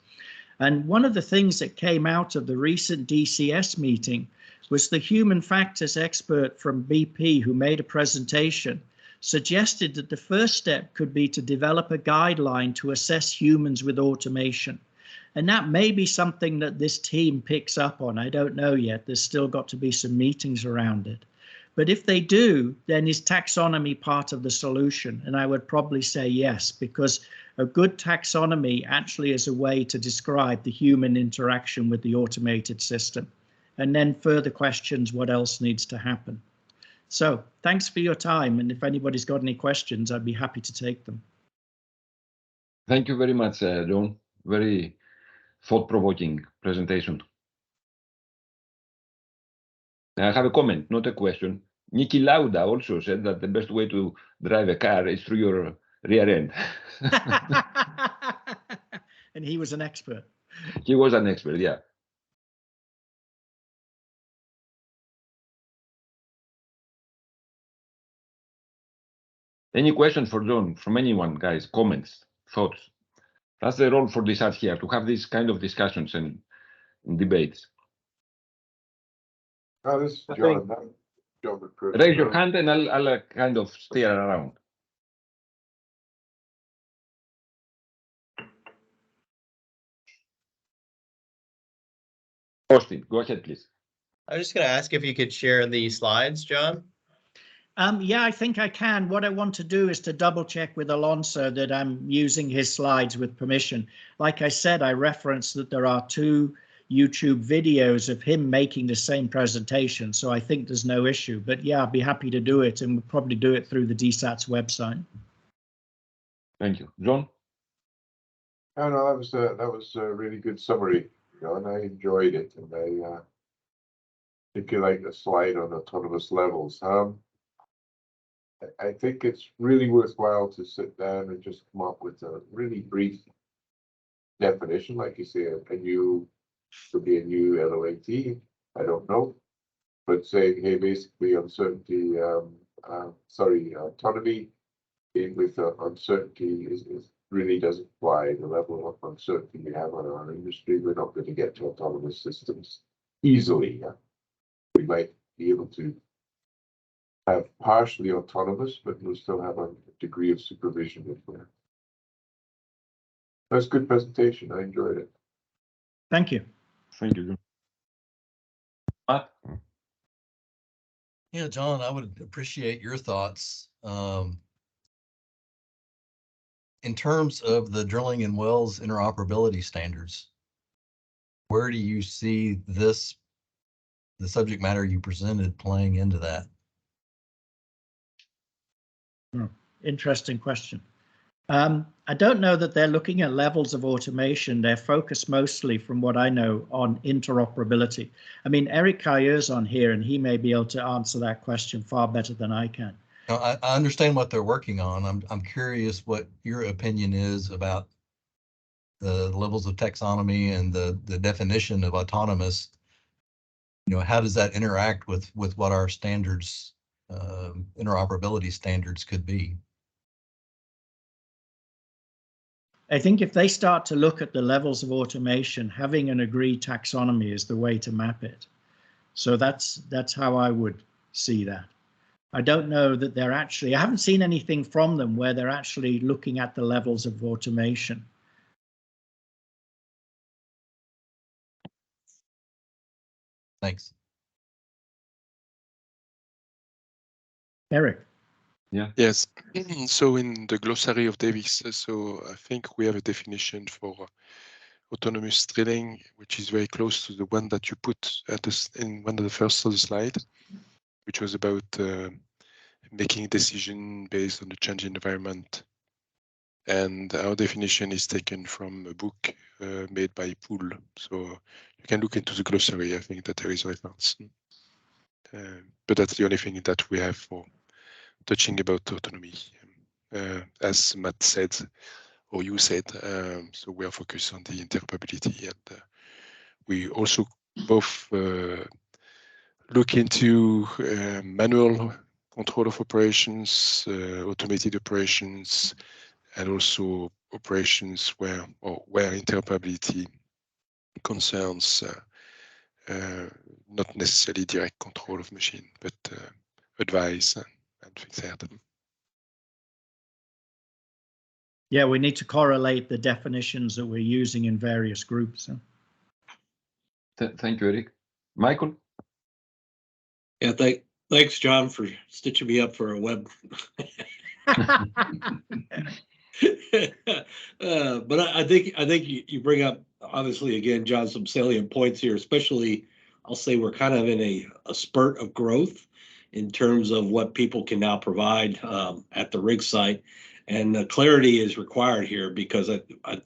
And one of the things that came out of the recent DCS meeting was the human factors expert from BP who made a presentation suggested that the first step could be to develop a guideline to assess humans with automation. And that may be something that this team picks up on. I don't know yet. There's still got to be some meetings around it. But if they do, then is taxonomy part of the solution? And I would probably say yes, because a good taxonomy actually is a way to describe the human interaction with the automated system. And then further questions, what else needs to happen? So thanks for your time. And if anybody's got any questions, I'd be happy to take them. Thank you very much, John. Very thought-provoking presentation. I have a comment, not a question. Niki Lauda also said that the best way to drive a car is through your rear end. And he was an expert. He was an expert, yeah. Any questions for John from anyone, guys? Comments, thoughts? That's the role for DSATS here, to have these kind of discussions and debates. This is John. Raise your hand and I'll kind of steer around. Austin, go ahead, please. I was just going to ask if you could share the slides, John. Yeah, I think I can. What I want to do is to double check with Alonso that I'm using his slides with permission. Like I said, I referenced that there are 2 YouTube videos of him making the same presentation. So I think there's no issue. But yeah, I'd be happy to do it, and we'll probably do it through the DSATS website. Thank you. John? Oh, no, that was a really good summary, and I enjoyed it. And I particularly like the slide on autonomous levels. I think it's really worthwhile to sit down and just come up with a really brief definition, like you say, could be a new LOAT, I don't know, but saying, hey, basically uncertainty, autonomy with uncertainty is really doesn't apply. The level of uncertainty we have on our industry, we're not going to get to autonomous systems easily. We might be able to have partially autonomous, but we'll still have a degree of supervision if we're. That's a good presentation. I enjoyed it. Thank you. Thank you, John. Matt? Yeah, John, I would appreciate your thoughts. In terms of the drilling and wells interoperability standards, where do you see the subject matter you presented playing into that? Interesting question. I don't know that they're looking at levels of automation. They're focused mostly, from what I know, on interoperability. I mean, Eric Cailleur's on here, and he may be able to answer that question far better than I can. I understand what they're working on. I'm curious what your opinion is about the levels of taxonomy and the definition of autonomous. How does that interact with what our standards, interoperability standards could be? I think if they start to look at the levels of automation, having an agreed taxonomy is the way to map it. So that's how I would see that. I don't know that they're actually, I haven't seen anything from them where they're actually looking at the levels of automation. Thanks. Eric. Yeah. Yes. So in the glossary of Davis, so I think we have a definition for autonomous drilling, which is very close to the one that you put at this in one of the first of the slide, which was about making a decision based on the changing environment. And our definition is taken from a book made by Poole. So you can look into the glossary. I think that there is a reference. But that's the only thing that we have for touching about autonomy. As Matt said, or you said, so we are focused on the interoperability, and we also both look into manual control of operations, automated operations, and also operations where interoperability concerns not necessarily direct control of machine, but advice and things like that. Yeah, we need to correlate the definitions that we're using in various groups. Thank you, Eric. Michael? Yeah, thanks, John, for stitching me up for a web. But I think you bring up, obviously, again, John, some salient points here, especially I'll say we're kind of in a spurt of growth in terms of what people can now provide at the rig site. And clarity is required here because I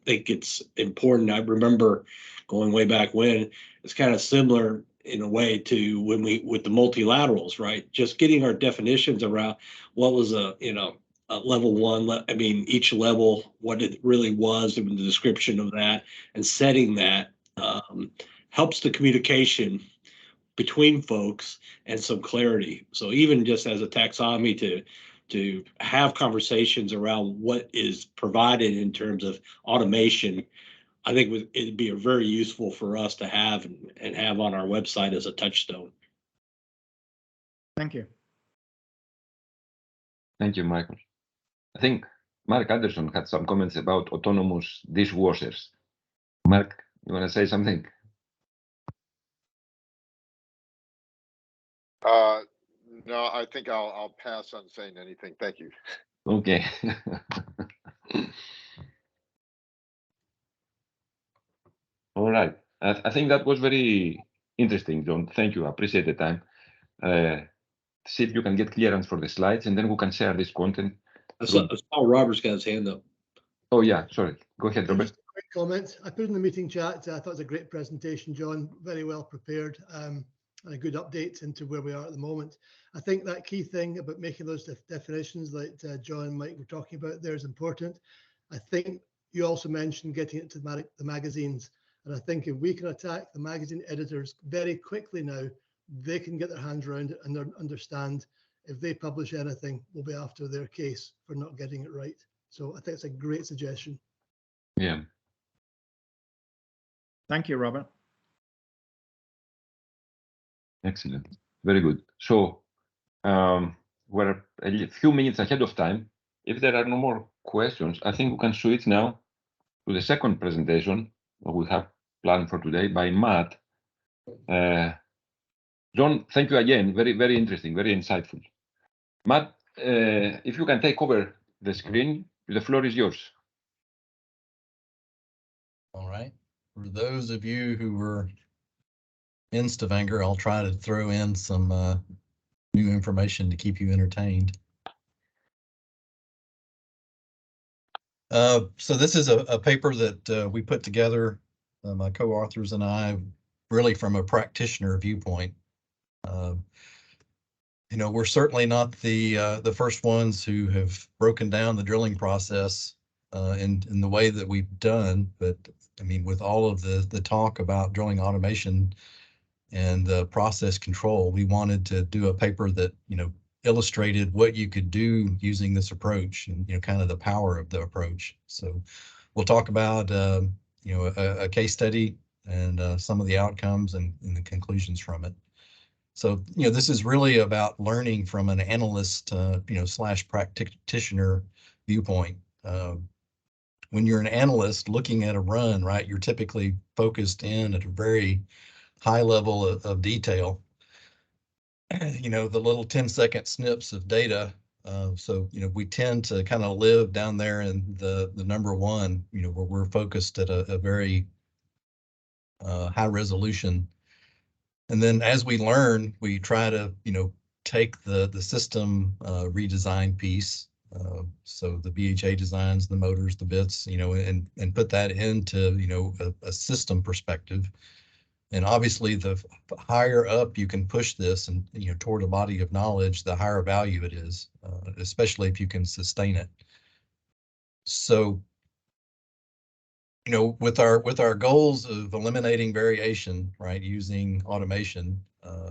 think it's important. I remember going way back when, it's kind of similar in a way to when with the multilaterals, right? Just getting our definitions around what was level one, I mean, each level, what it really was, and the description of that, and setting that helps the communication between folks and some clarity. So even just as a taxonomy to have conversations around what is provided in terms of automation, I think it'd be very useful for us to have and have on our website as a touchstone. Thank you. Thank you, Michael. I think Mark Anderson had some comments about autonomous dishwashers. Mark, you want to say something? No, I think I'll pass on saying anything. Thank you. Okay. All right. I think that was very interesting, John. Thank you. I appreciate the time. See if you can get clearance for the slides, and then we can share this content. I saw Robert's got his hand up. Oh, yeah. Sorry. Go ahead, Robert. Just a quick comment. I put in the meeting chat. I thought it was a great presentation, John. Very well prepared, and a good update into where we are at the moment. I think that key thing about making those definitions, like John and Mike were talking about, there is important. I think you also mentioned getting it to the magazines. And I think if we can attack the magazine editors very quickly now, they can get their hands around it and understand if they publish anything, we'll be after their case for not getting it right. So I think it's a great suggestion. Yeah. Thank you, Robert. Excellent. Very good. So we're a few minutes ahead of time. If there are no more questions, I think we can switch now to the second presentation that we have planned for today by Matt. John, thank you again. Very, very interesting, very insightful. Matt, if you can take over the screen, the floor is yours. All right. For those of you who were in Stavanger, I'll try to throw in some new information to keep you entertained. So this is a paper that we put together, my co-authors and I, really from a practitioner viewpoint. You know, we're certainly not the first ones who have broken down the drilling process in the way that we've done, but I mean, with all of the talk about drilling automation and the process control, we wanted to do a paper that, you know, illustrated what you could do using this approach and, you know, kind of the power of the approach. So we'll talk about, you know, a case study and some of the outcomes and the conclusions from it. So, this is really about learning from an analyst, / practitioner viewpoint. When you're an analyst looking at a run, right, you're typically focused in at a very high level of detail. The little 10-second snips of data. So, we tend to kind of live down there in the number one, where we're focused at a very high resolution. And then as we learn, we try to, take the system redesign piece. So the BHA designs, the motors, the bits, and put that into, a system perspective. And obviously, the higher up you can push this and, toward a body of knowledge, the higher value it is, especially if you can sustain it. So, with our goals of eliminating variation, right, using automation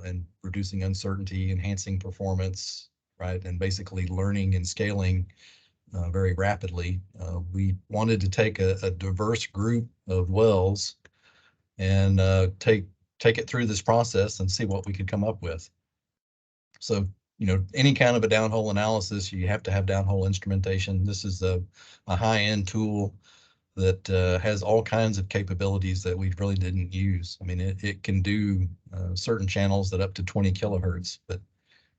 and reducing uncertainty, enhancing performance, right, and basically learning and scaling very rapidly, we wanted to take a diverse group of wells and take it through this process and see what we could come up with. So, any kind of a downhole analysis, you have to have downhole instrumentation. This is a high-end tool that has all kinds of capabilities that we really didn't use. I mean, it can do certain channels that up to 20 kilohertz, but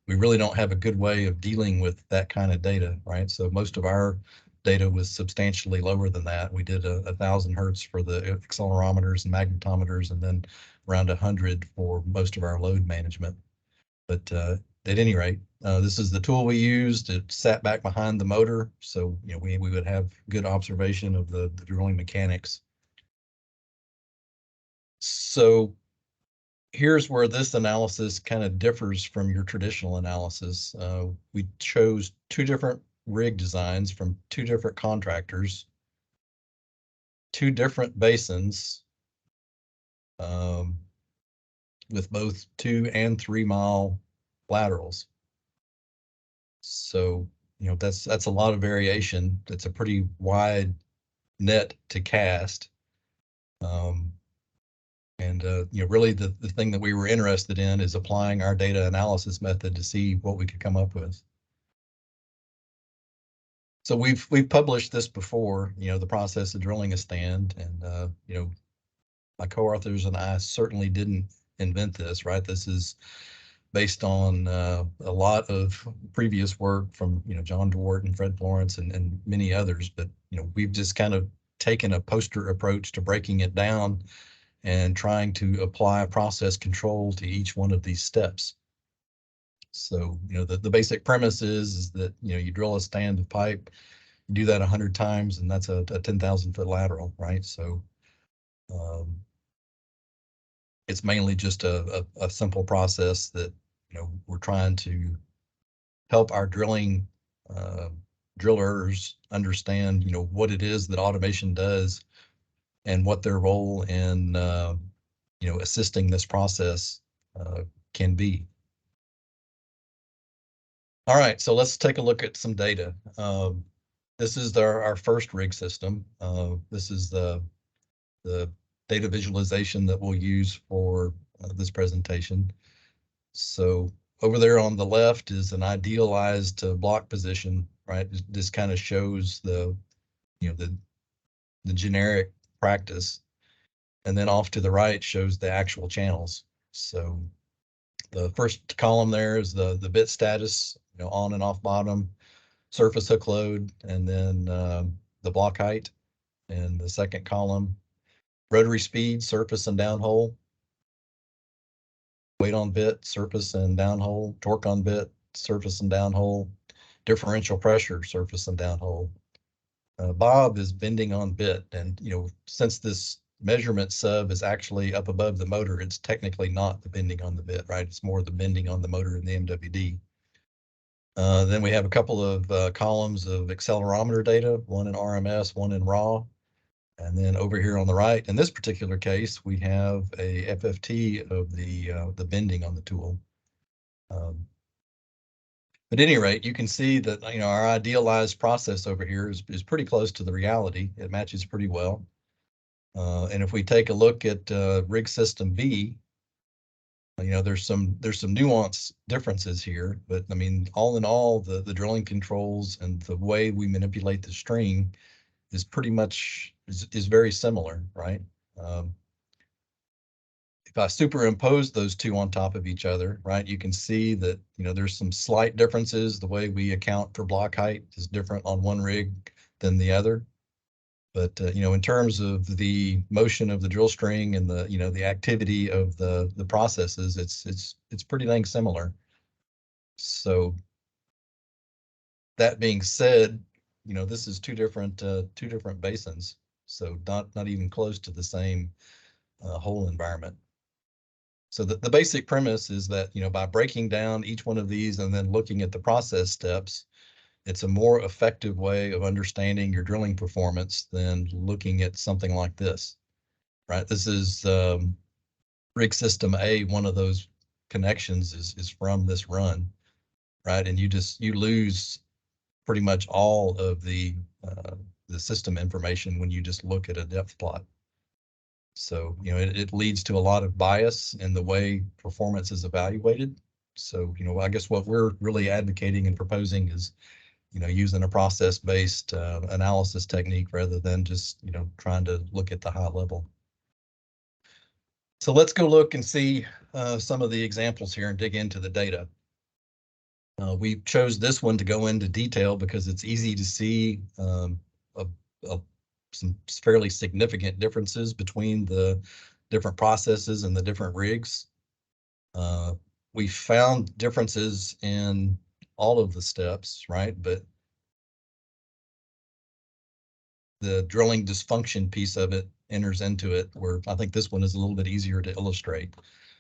we really don't have a good way of dealing with that kind of data, right? So most of our data was substantially lower than that. We did 1,000 hertz for the accelerometers and magnetometers, and then around 100 for most of our load management. But at any rate, this is the tool we used. It sat back behind the motor, so we would have good observation of the drilling mechanics. So here's where this analysis kind of differs from your traditional analysis. We chose 2 different rig designs from 2 different contractors, 2 different basins, with both 2 and 3 mile laterals. So, that's a lot of variation. It's a pretty wide net to cast. And really the thing that we were interested in is applying our data analysis method to see what we could come up with. So we've published this before, the process of drilling a stand, and my co-authors and I certainly didn't invent this, right? This is based on a lot of previous work from John DeWart and Fred Florence and many others, but we've just kind of taken a poster approach to breaking it down and trying to apply process control to each one of these steps. So, the basic premise is that, you drill a stand of pipe, you do that 100 times, and that's a 10,000 foot lateral, right? So it's mainly just a simple process that, we're trying to help our drillers understand, what it is that automation does and what their role in assisting this process can be. All right, so let's take a look at some data. This is our first rig system. This is the data visualization that we'll use for this presentation. So over there on the left is an idealized block position, right? This kind of shows the generic practice. And then off to the right shows the actual channels. So the first column there is the bit status, on and off bottom, surface hook load, and then the block height. And the second column, rotary speed, surface and downhole, weight on bit, surface and downhole, torque on bit, surface and downhole, differential pressure, surface and downhole. Bob is bending on bit, and since this measurement sub is actually up above the motor, it's technically not the bending on the bit, right? It's more the bending on the motor in the MWD. Then we have a couple of columns of accelerometer data, one in RMS, one in raw. And then over here on the right, in this particular case, we have a FFT of the bending on the tool. At any rate, you can see that our idealized process over here is pretty close to the reality. It matches pretty well. And if we take a look at rig system B, There's some nuance differences here, but I mean, all in all, the drilling controls and the way we manipulate the string is pretty much is very similar, right? If I superimpose those two on top of each other, right, you can see that, there's some slight differences. The way we account for block height is different on one rig than the other. But, in terms of the motion of the drill string and the activity of the processes, it's pretty dang similar. So that being said, this is two different basins. So not even close to the same hole environment. So the basic premise is that, by breaking down each one of these and then looking at the process steps, it's a more effective way of understanding your drilling performance than looking at something like this, right? This is rig system A. One of those connections is from this run, right? And you lose pretty much all of the system information when you just look at a depth plot. So, it leads to a lot of bias in the way performance is evaluated. So, I guess what we're really advocating and proposing is, using a process-based analysis technique rather than just, trying to look at the high level. So let's go look and see some of the examples here and dig into the data. We chose this one to go into detail because it's easy to see some fairly significant differences between the different processes and the different rigs. We found differences in all of the steps, right? But the drilling dysfunction piece of it enters into it, where I think this one is a little bit easier to illustrate.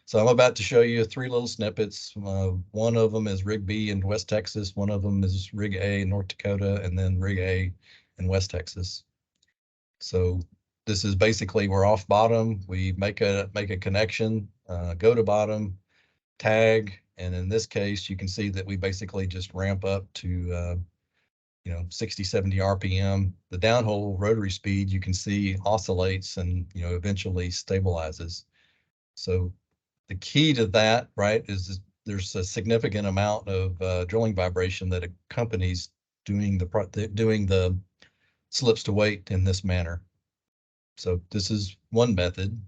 So I'm about to show you 3 little snippets. One of them is Rig B in West Texas. One of them is Rig A in North Dakota, and then Rig A in West Texas. So this is basically, we're off bottom. We make a connection, go to bottom, tag, and in this case, you can see that we basically just ramp up to 60, 70 RPM. The downhole rotary speed, you can see, oscillates and eventually stabilizes. So the key to that, right, is there's a significant amount of drilling vibration that accompanies doing the slips to weight in this manner. So this is one method.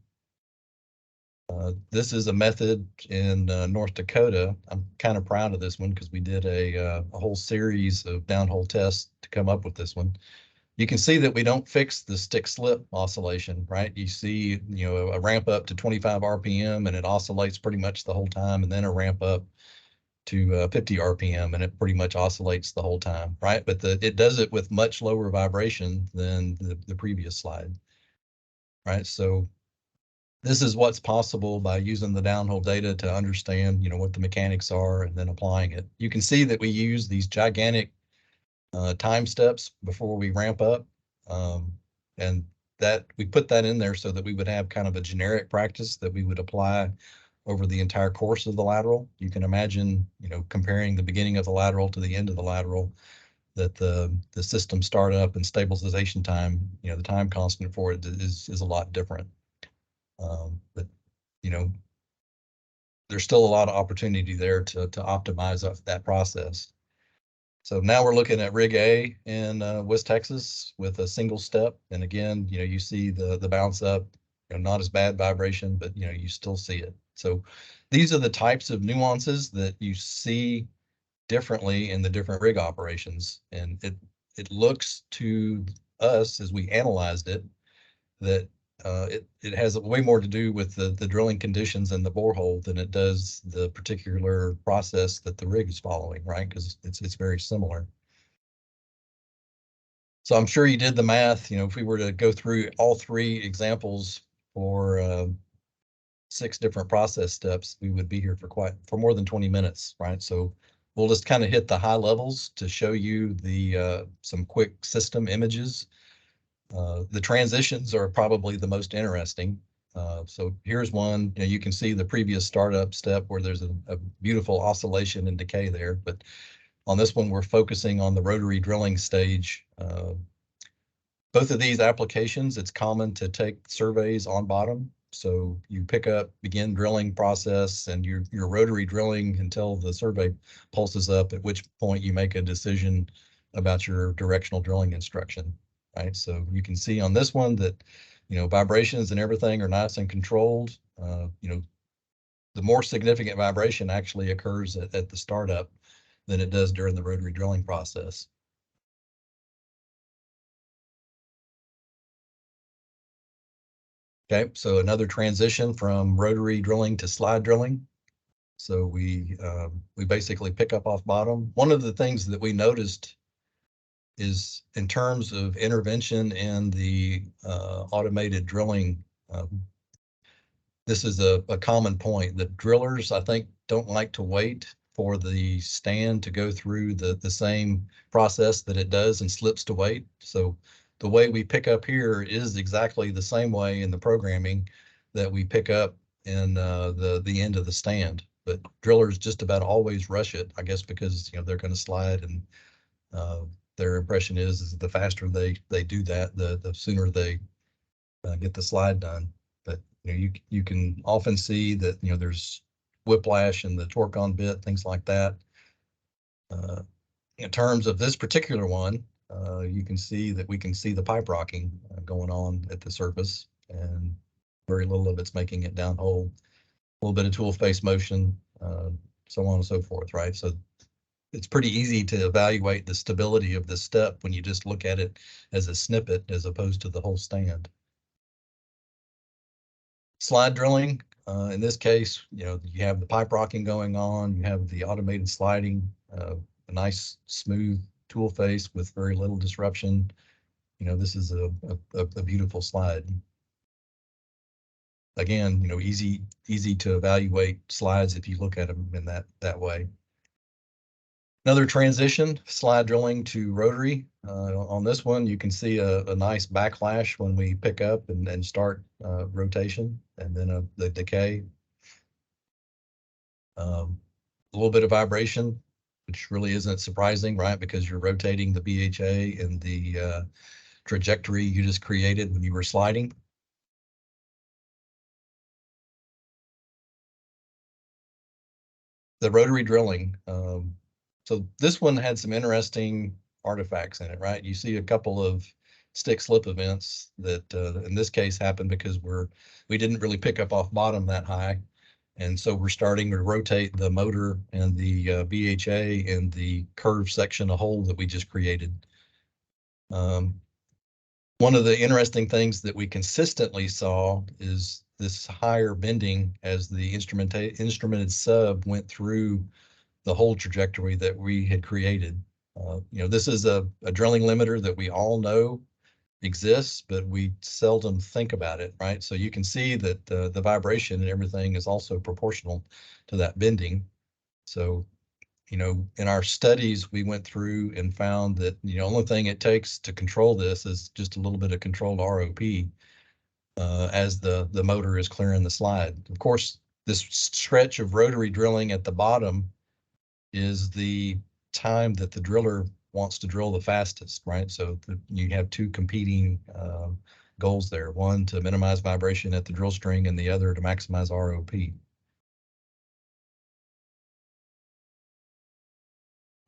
This is a method in North Dakota. I'm kind of proud of this one because we did a whole series of downhole tests to come up with this one. You can see that we don't fix the stick slip oscillation, right? You see, a ramp up to 25 RPM and it oscillates pretty much the whole time, and then a ramp up to 50 RPM and it pretty much oscillates the whole time, right? But it does it with much lower vibration than the previous slide, right? So this is what's possible by using the downhole data to understand, what the mechanics are and then applying it. You can see that we use these gigantic time steps before we ramp up, and that we put that in there so that we would have kind of a generic practice that we would apply over the entire course of the lateral. You can imagine, comparing the beginning of the lateral to the end of the lateral, that the system startup and stabilization time, the time constant for it is a lot different. But there's still a lot of opportunity there to optimize that process. So now we're looking at Rig A in West Texas with a single step. And again, you see the bounce up, not as bad vibration, but you still see it. So these are the types of nuances that you see differently in the different rig operations. And it looks to us, as we analyzed it, that it has way more to do with the drilling conditions in the borehole than it does the particular process that the rig is following, right? Because it's very similar. So I'm sure you did the math. If we were to go through all 3 examples for 6 different process steps, we would be here for more than 20 minutes, right? So we'll just kind of hit the high levels to show you some quick system images. The transitions are probably the most interesting. So here's one. You can see the previous startup step where there's a beautiful oscillation and decay there. But on this one, we're focusing on the rotary drilling stage. Both of these applications, it's common to take surveys on bottom. So you begin drilling process, and you're rotary drilling until the survey pulses up, at which point you make a decision about your directional drilling instruction, right? So you can see on this one that, vibrations and everything are nice and controlled. The more significant vibration actually occurs at the startup than it does during the rotary drilling process. Okay, so another transition from rotary drilling to slide drilling. So we basically pick up off bottom. One of the things that we noticed is in terms of intervention in the automated drilling, this is a common point that drillers, I think, don't like to wait for the stand to go through the same process that it does and slips to wait. So the way we pick up here is exactly the same way in the programming that we pick up in the end of the stand. But drillers just about always rush it, I guess, because they're going to slide, and their impression is the faster they do that, the sooner they get the slide done. But you can often see that there's whiplash in the torque on bit, things like that. In terms of this particular one, you can see that we can see the pipe rocking going on at the surface, and very little of it's making it downhole. A little bit of tool face motion, so on and so forth, right? So it's pretty easy to evaluate the stability of this step when you just look at it as a snippet as opposed to the whole stand. Slide drilling, in this case, you have the pipe rocking going on, you have the automated sliding, a nice smooth tool face with very little disruption. This is a beautiful slide. Again, easy to evaluate slides if you look at them in that way. Another transition, slide drilling to rotary. On this one, you can see a nice backlash when we pick up and start rotation, and then the decay. A little bit of vibration, which really isn't surprising, right? Because you're rotating the BHA in the trajectory you just created when you were sliding. The rotary drilling. So this one had some interesting artifacts in it, right? You see a couple of stick slip events that in this case happened because we didn't really pick up off bottom that high. And so we're starting to rotate the motor and the BHA in the curved section of hole that we just created. One of the interesting things that we consistently saw is this higher bending as the instrumented sub went through the whole trajectory that we had created. This is a drilling limiter that we all know exists, but we seldom think about it, right? So you can see that the vibration and everything is also proportional to that bending. So, in our studies, we went through and found that the only thing it takes to control this is just a little bit of controlled ROP as the motor is clearing the slide. Of course, this stretch of rotary drilling at the bottom is the time that the driller wants to drill the fastest, right? So you have two competing goals there. One to minimize vibration at the drill string, and the other to maximize ROP.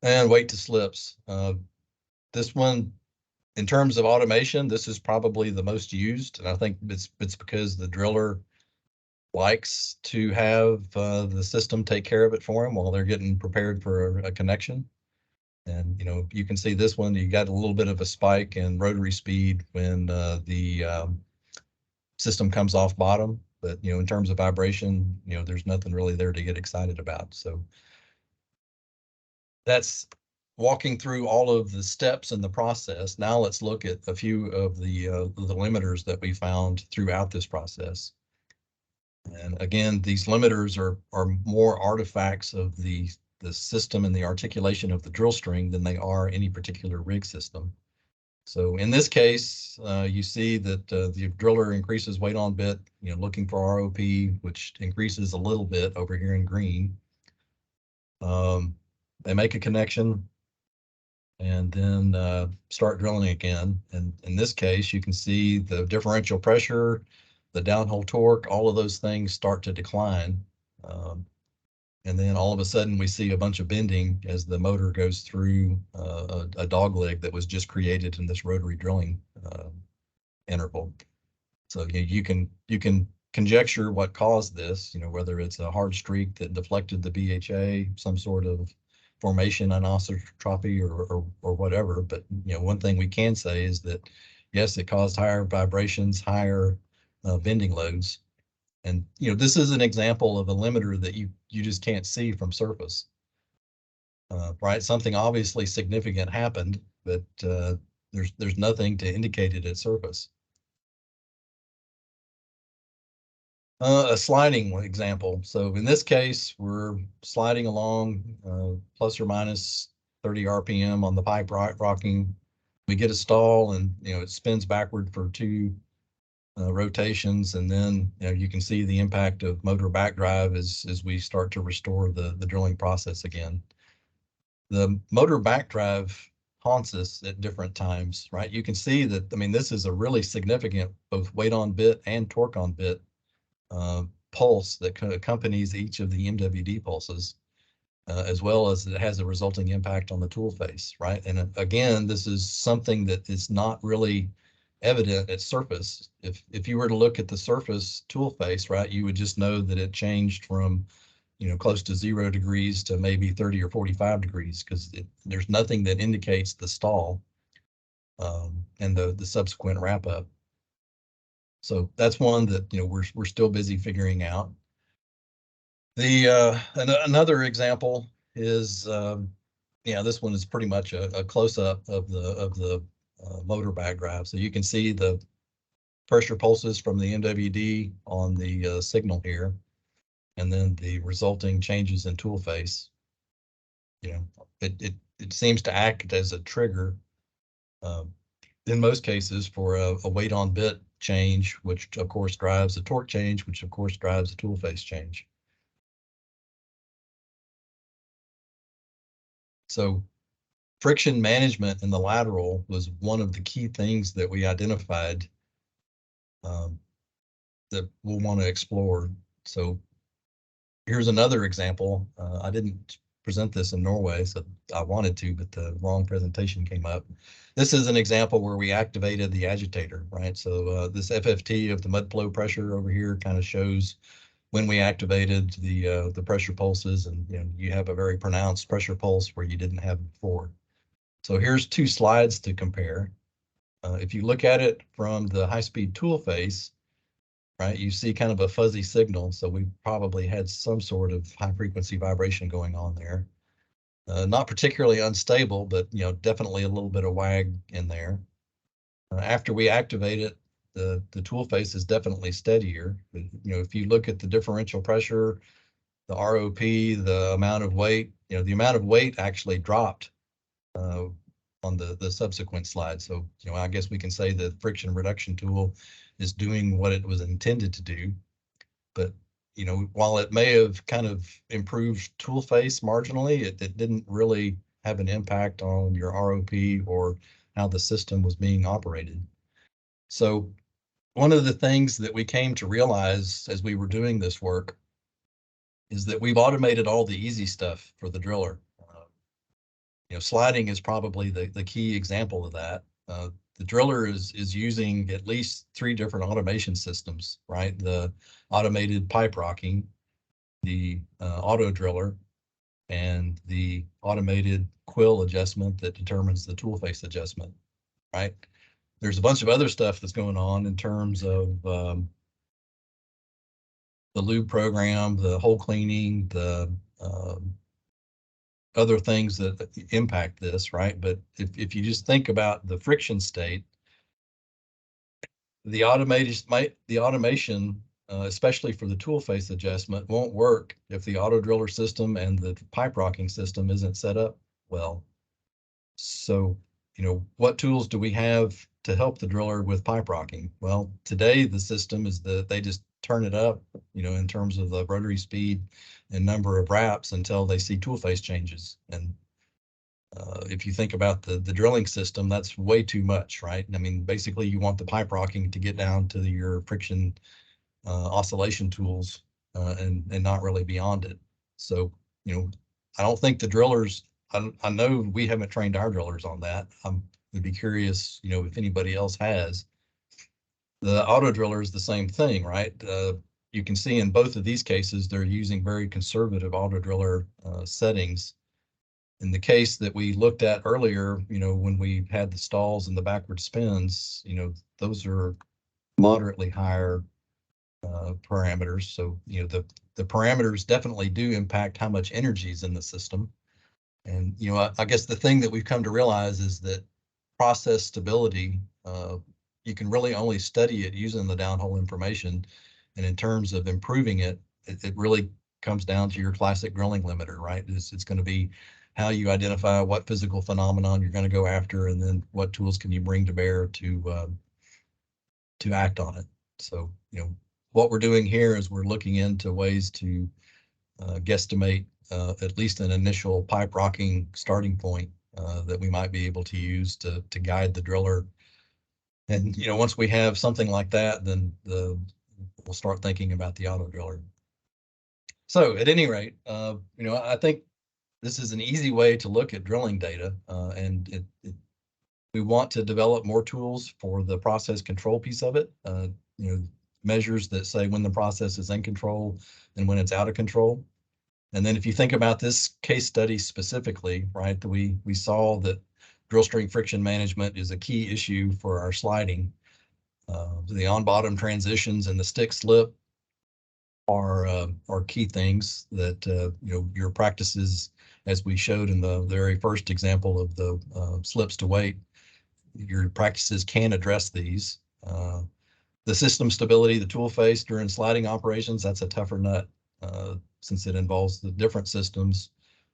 And weight to slips. This one, in terms of automation, this is probably the most used, and I think it's because the driller likes to have the system take care of it for him while they're getting prepared for a connection. And you can see this one, you got a little bit of a spike in rotary speed when the system comes off bottom, but in terms of vibration, there's nothing really there to get excited about. So that's walking through all of the steps in the process. Now let's look at a few of the limiters that we found throughout this process. And again, these limiters are more artifacts of the system and the articulation of the drill string than they are any particular rig system. So in this case, you see that the driller increases weight on bit, looking for ROP, which increases a little bit over here in green. They make a connection and then start drilling again. And in this case, you can see the differential pressure, the downhole torque, all of those things start to decline. And then all of a sudden we see a bunch of bending as the motor goes through a dog leg that was just created in this rotary drilling interval. So you can conjecture what caused this, whether it's a hard streak that deflected the BHA, some sort of formation anisotropy or whatever. But one thing we can say is that yes, it caused higher vibrations, higher bending loads. And this is an example of a limiter that you just can't see from surface. Right, something obviously significant happened, but there's nothing to indicate it at surface. A sliding example. So in this case, we're sliding along plus or minus 30 RPM on the pipe rocking. We get a stall and it spins backward for 2 rotations, and then you can see the impact of motor backdrive as we start to restore the drilling process again. The motor backdrive haunts us at different times, right? You can see that, this is a really significant both weight on bit and torque on bit pulse that accompanies each of the MWD pulses, as well as it has a resulting impact on the tool face, right? And again, this is something that is not really evident at surface. If you were to look at the surface tool face, right, you would just know that it changed from close to 0 degrees to maybe 30 or 45 degrees, because there's nothing that indicates the stall and the subsequent wrap up. So that's one that we're still busy figuring out. The another example is this one is pretty much a close-up of the motor backdrive. So you can see the pressure pulses from the MWD on the signal here, and then the resulting changes in tool face. It seems to act as a trigger in most cases for a weight on bit change, which of course drives a torque change, which of course drives a tool face change. So friction management in the lateral was one of the key things that we identified that we'll want to explore. So here's another example. I didn't present this in Norway, so I wanted to, but the wrong presentation came up. This is an example where we activated the agitator, right? So this FFT of the mud flow pressure over here kind of shows when we activated the pressure pulses, and you have a very pronounced pressure pulse where you didn't have it before. So here's 2 slides to compare. If you look at it from the high-speed tool face, right, you see kind of a fuzzy signal. So we probably had some sort of high-frequency vibration going on there. Not particularly unstable, but definitely a little bit of wag in there. After we activate it, the tool face is definitely steadier. But, if you look at the differential pressure, the ROP, the amount of weight, the amount of weight actually dropped on the subsequent slide. So, I guess we can say the friction reduction tool is doing what it was intended to do. But, while it may have kind of improved tool face marginally, it didn't really have an impact on your ROP or how the system was being operated. So one of the things that we came to realize as we were doing this work is that we've automated all the easy stuff for the driller. Sliding is probably the key example of that. The driller is using at least 3 different automation systems, right? The automated pipe rocking, the auto driller, and the automated quill adjustment that determines the tool face adjustment, right? There's a bunch of other stuff that's going on in terms of the lube program, the hole cleaning, the other things that impact this, right? But if you just think about the friction state, the automation, especially for the tool face adjustment, won't work if the auto driller system and the pipe rocking system isn't set up well. So, what tools do we have to help the driller with pipe rocking? Well, today the system is that they just turn it up, in terms of the rotary speed and number of wraps until they see tool face changes. And if you think about the drilling system, that's way too much, right? Basically you want the pipe rocking to get down to your friction oscillation tools and not really beyond it. So, you know, I don't think the drillers, I know we haven't trained our drillers on that. Would be curious, you know, if anybody else has. The auto driller is the same thing, right? You can see in both of these cases, they're using very conservative auto driller settings. In the case that we looked at earlier, you know, when we had the stalls and the backward spins, you know, those are moderately higher parameters. So, you know, the parameters definitely do impact how much energy is in the system. And, you know, I guess the thing that we've come to realize is that process stability, you can really only study it using the downhole information. And in terms of improving it, it really comes down to your classic drilling limiter, right? It's going to be how you identify what physical phenomenon you're going to go after, and then what tools can you bring to bear to act on it. So, you know, what we're doing here is we're looking into ways to guesstimate at least an initial pipe rocking starting point that we might be able to use to guide the driller. And, you know, once we have something like that, then we'll start thinking about the auto driller. So at any rate, you know, I think this is an easy way to look at drilling data, and we want to develop more tools for the process control piece of it. You know, measures that say when the process is in control and when it's out of control. And then if you think about this case study specifically, right, that we saw that drill string friction management is a key issue for our sliding. The on-bottom transitions and the stick slip are key things that you know, your practices, as we showed in the very first example of the slips to weight, your practices can address these. The system stability, the tool face during sliding operations, that's a tougher nut since it involves the different systems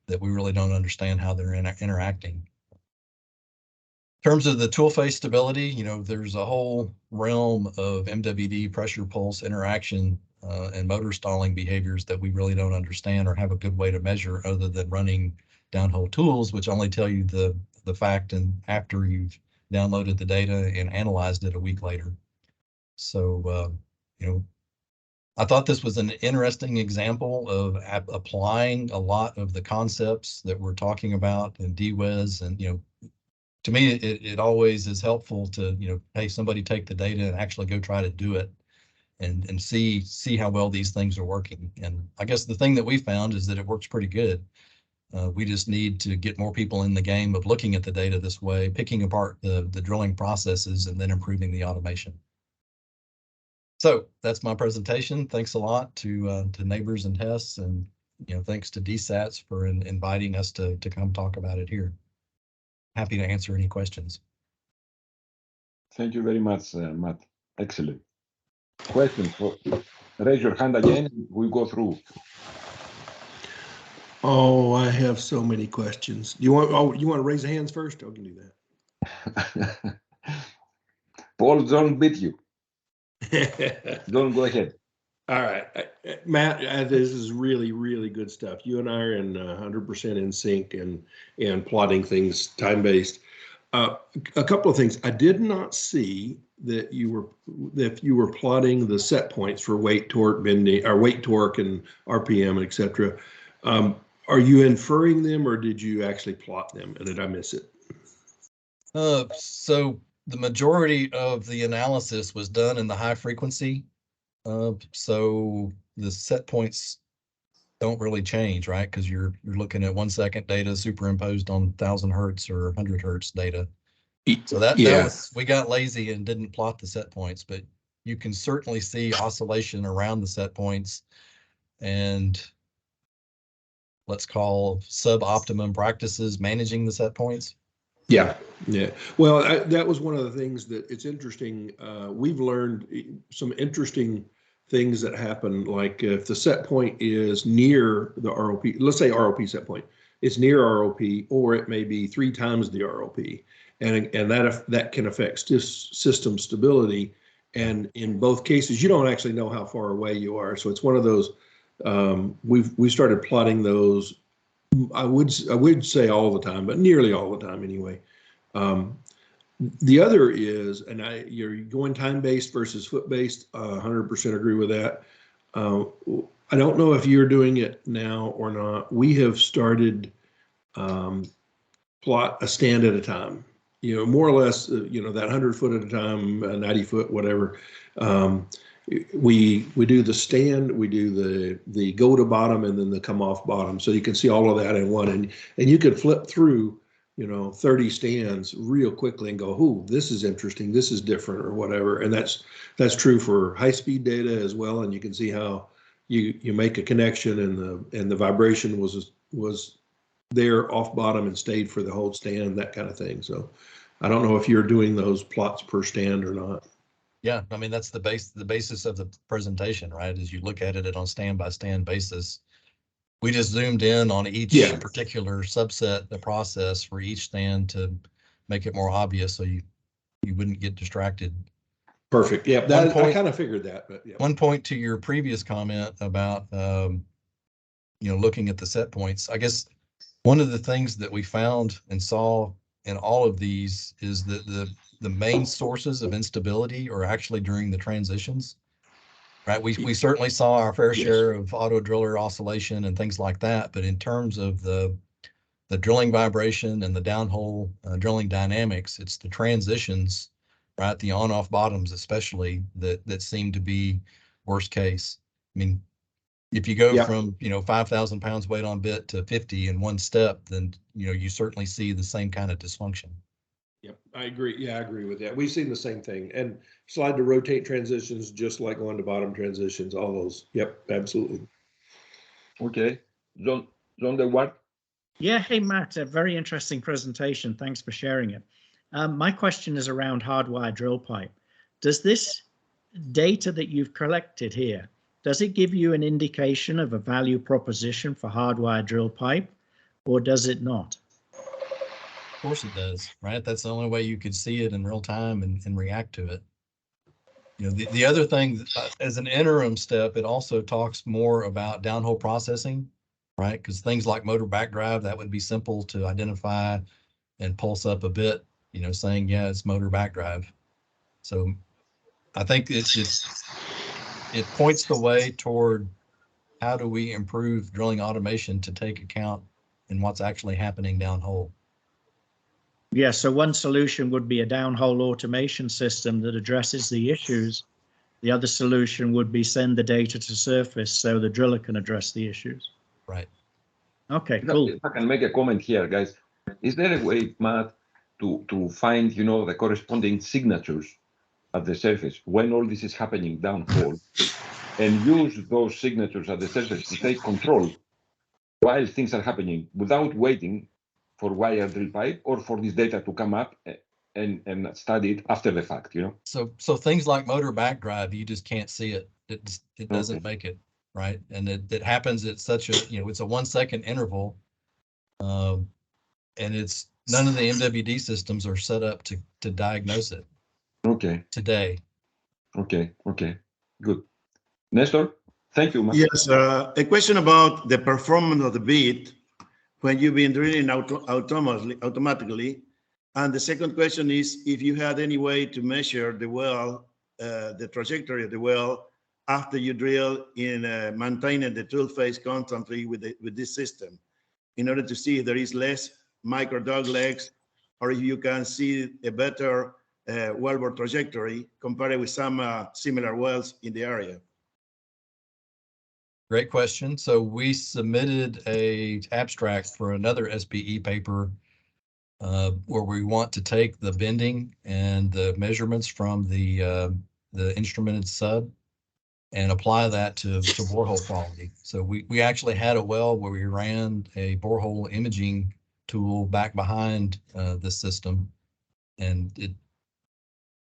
that we really don't understand how they're interacting. In terms of the tool face stability, you know, there's a whole realm of MWD pressure pulse interaction and motor stalling behaviors that we really don't understand or have a good way to measure other than running downhole tools, which only tell you the fact and after you've downloaded the data and analyzed it a week later. So, you know, I thought this was an interesting example of applying a lot of the concepts that we're talking about in DWES. And, you know, to me, it always is helpful to, you know, hey, somebody take the data and actually go try to do it and see how well these things are working. And I guess the thing that we found is that it works pretty good. We just need to get more people in the game of looking at the data this way, picking apart the drilling processes, and then improving the automation. So that's my presentation. Thanks a lot to Neighbors and Hess, and, you know, thanks to DSATS for inviting us to come talk about it here. Happy to answer any questions. Thank you very much, Matt. Excellent. Questions? Raise your hand again. We'll go through. Oh, I have so many questions. You want to raise the hands first? I can do that. Paul, don't beat you. Don't go ahead. All right, Matt, this is really, really good stuff. You and I are in 100% in sync and plotting things time-based. A couple of things. I did not see that you were plotting the set points for weight, torque, bending, or weight, torque, and RPM, etc. Are you inferring them, or did you actually plot them, and did I miss it? So the majority of the analysis was done in the high frequency. So the set points don't really change, right? Because you're looking at 1 second data superimposed on 1000 hertz or 100 hertz data. So that was, we got lazy and didn't plot the set points, but you can certainly see oscillation around the set points and let's call suboptimum practices managing the set points. Yeah. Well, that was one of the things that it's interesting. We've learned some interesting things that happen, like if the set point is near the ROP, let's say ROP set point, it's near ROP, or it may be 3 times the ROP, and that can affect system stability. And in both cases, you don't actually know how far away you are. So it's one of those. We started plotting those. I would say all the time, but nearly all the time anyway. The other is, and you're going time-based versus foot-based, 100% agree with that. I don't know if you're doing it now or not. We have started plot a stand at a time, more or less, that 100 foot at a time, 90 foot, whatever. We do the stand, we do the go to bottom and then the come off bottom. So you can see all of that in one, and you could flip through 30 stands real quickly and go, "Ooh, this is interesting, this is different," or whatever. And that's true for high-speed data as well. And you can see how you make a connection, and the vibration was there off bottom and stayed for the whole stand, that kind of thing. So I don't know if you're doing those plots per stand or not. Yeah, I mean, that's the basis of the presentation, right? As you look at it on stand by stand basis. We just zoomed in on each particular subset, the process for each stand to make it more obvious, so you wouldn't get distracted. Perfect. Yeah, I kind of figured that. But yeah. One point to your previous comment about looking at the set points. I guess one of the things that we found and saw in all of these is that the main sources of instability are actually during the transitions. Right, we certainly saw our fair share of auto driller oscillation and things like that, but in terms of the drilling vibration and the downhole drilling dynamics, it's the transitions, right, the on-off bottoms especially, that seem to be worst case. I mean, if you go from 5,000 pounds weight on bit to 50 in one step, then you certainly see the same kind of dysfunction. Yep, I agree. Yeah, I agree with that. We've seen the same thing. And slide to rotate transitions, just like going to bottom transitions, all those. Yep, absolutely. Okay. John DeWart. Yeah, hey, Matt, a very interesting presentation. Thanks for sharing it. My question is around hardwire drill pipe. Does this data that you've collected here, does it give you an indication of a value proposition for hardwire drill pipe, or does it not? Of course it does, right? That's the only way you could see it in real time and react to it. The other thing, as an interim step, it also talks more about downhole processing, right? Because things like motor backdrive, that would be simple to identify and pulse up a bit, saying, yeah, it's motor backdrive. So I think it points the way toward how do we improve drilling automation to take account in what's actually happening downhole. Yeah, so one solution would be a downhole automation system that addresses the issues. The other solution would be send the data to surface so the driller can address the issues. Right. Okay, cool. If I can make a comment here, guys. Is there a way, Matt, to find, the corresponding signatures at the surface when all this is happening downhole, and use those signatures at the surface to take control while things are happening without waiting for wire drill pipe or for this data to come up and study it after the fact, So things like motor backdrive, you just can't see it. It doesn't make it, right? And it happens at such a, it's a 1 second interval. And it's none of the MWD systems are set up to diagnose it. Okay. Today. Okay. Good. Nestor, thank you, Matt. Yes, a question about the performance of the bit when you've been drilling automatically. And the second question is if you had any way to measure the well, the trajectory of the well after you drill in maintaining the tool face constantly with this system, in order to see if there is less micro dog legs, or if you can see a better wellbore trajectory compared with some similar wells in the area. Great question. So we submitted a abstract for another SPE paper where we want to take the bending and the measurements from the instrumented sub and apply that to borehole quality. So we actually had a well where we ran a borehole imaging tool back behind the system, and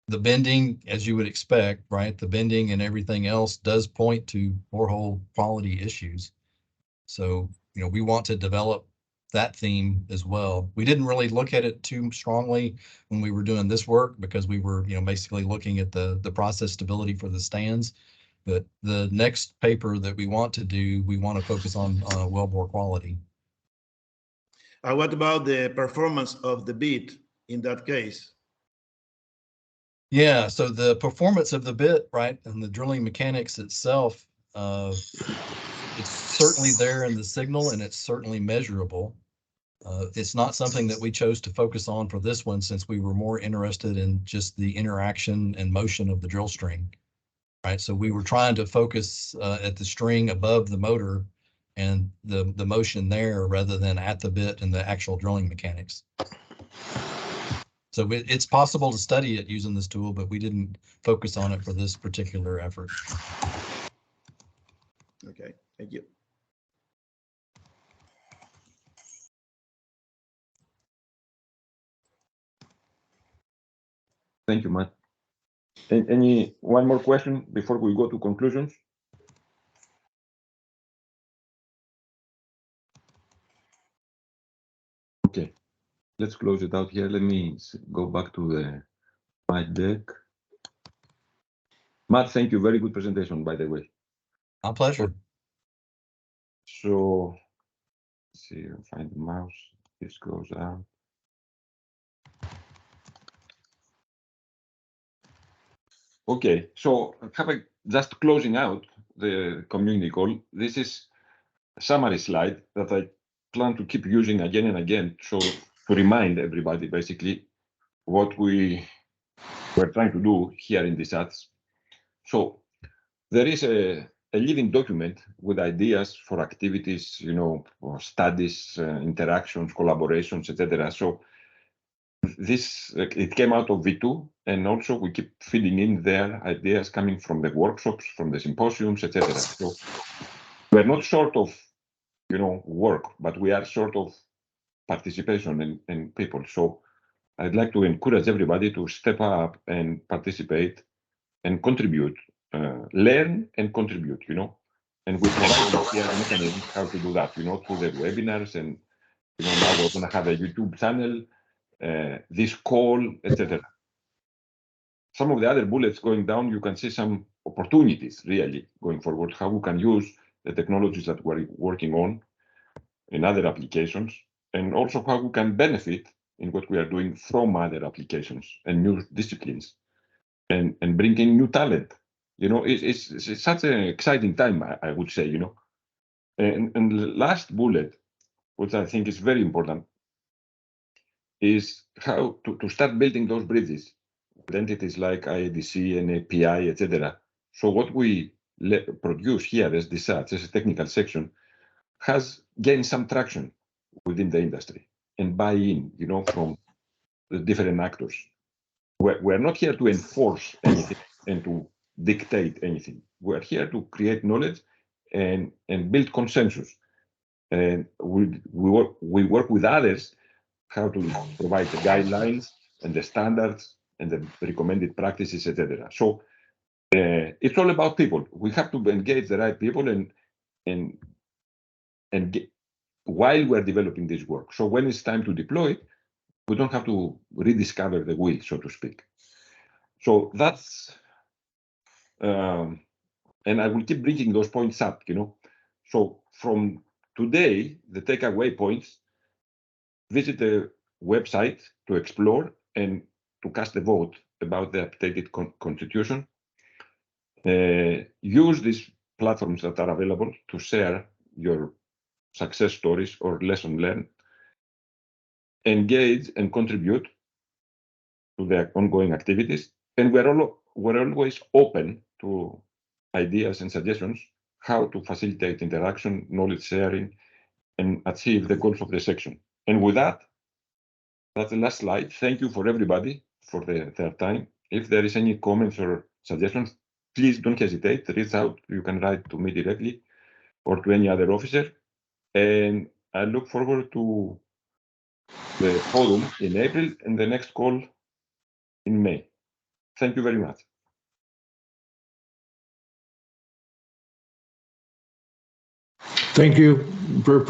the bending, as you would expect, right? The bending and everything else does point to borehole quality issues. So, we want to develop that theme as well. We didn't really look at it too strongly when we were doing this work because we were, basically looking at the process stability for the stands. But the next paper that we want to do, we want to focus on wellbore quality. What about the performance of the bit in that case? Yeah, so the performance of the bit, right, and the drilling mechanics itself, it's certainly there in the signal and it's certainly measurable. It's not something that we chose to focus on for this one since we were more interested in just the interaction and motion of the drill string, right? So we were trying to focus at the string above the motor and the motion there rather than at the bit and the actual drilling mechanics. So it's possible to study it using this tool, but we didn't focus on it for this particular effort. Okay, thank you. Thank you, Matt. One more question before we go to conclusions? Okay, let's close it out here. Let me go back to my deck. Matt, thank you. Very good presentation, by the way. My pleasure. So, let's see, find the mouse. This goes out. Okay, so just closing out the community call. This is a summary slide that I plan to keep using again and again, so to remind everybody basically what we were trying to do here in DSATS. So there is a living document with ideas for activities, for studies, interactions, collaborations, etc. So this it came out of V2, and also we keep feeding in their ideas coming from the workshops, from the symposiums, etc. So we're not short of work, but we are short of participation and people. So I'd like to encourage everybody to step up and participate and contribute, learn and contribute, and we provide here mechanisms how to do that, through the webinars, and now we're going to have a YouTube channel, this call, etc. Some of the other bullets going down, you can see some opportunities really going forward, how we can use the technologies that we're working on in other applications, and also how we can benefit in what we are doing from other applications and new disciplines, and bringing new talent. It's such an exciting time, I would say, And the last bullet, which I think is very important, is how to start building those bridges with entities like IADC and API, etc. So what we produce here as DSATS, as a technical section, has gained some traction within the industry and buy-in, from the different actors. We're not here to enforce anything and to dictate anything. We're here to create knowledge and build consensus. And we work with others how to provide the guidelines and the standards and the recommended practices, etc. So it's all about people. We have to engage the right people and while we're developing this work. So when it's time to deploy it, we don't have to rediscover the wheel, so to speak. So that's, and I will keep bringing those points up, So from today, the takeaway points: visit the website to explore and to cast a vote about the updated constitution. Use these platforms that are available to share your success stories or lesson learned. Engage and contribute to the ongoing activities. And we're always open to ideas and suggestions how to facilitate interaction, knowledge sharing, and achieve the goals of the section. And with that, that's the last slide. Thank you for everybody for their time. If there is any comments or suggestions, please don't hesitate. Reach out. You can write to me directly or to any other officer. And I look forward to the forum in April and the next call in May. Thank you very much. Thank you for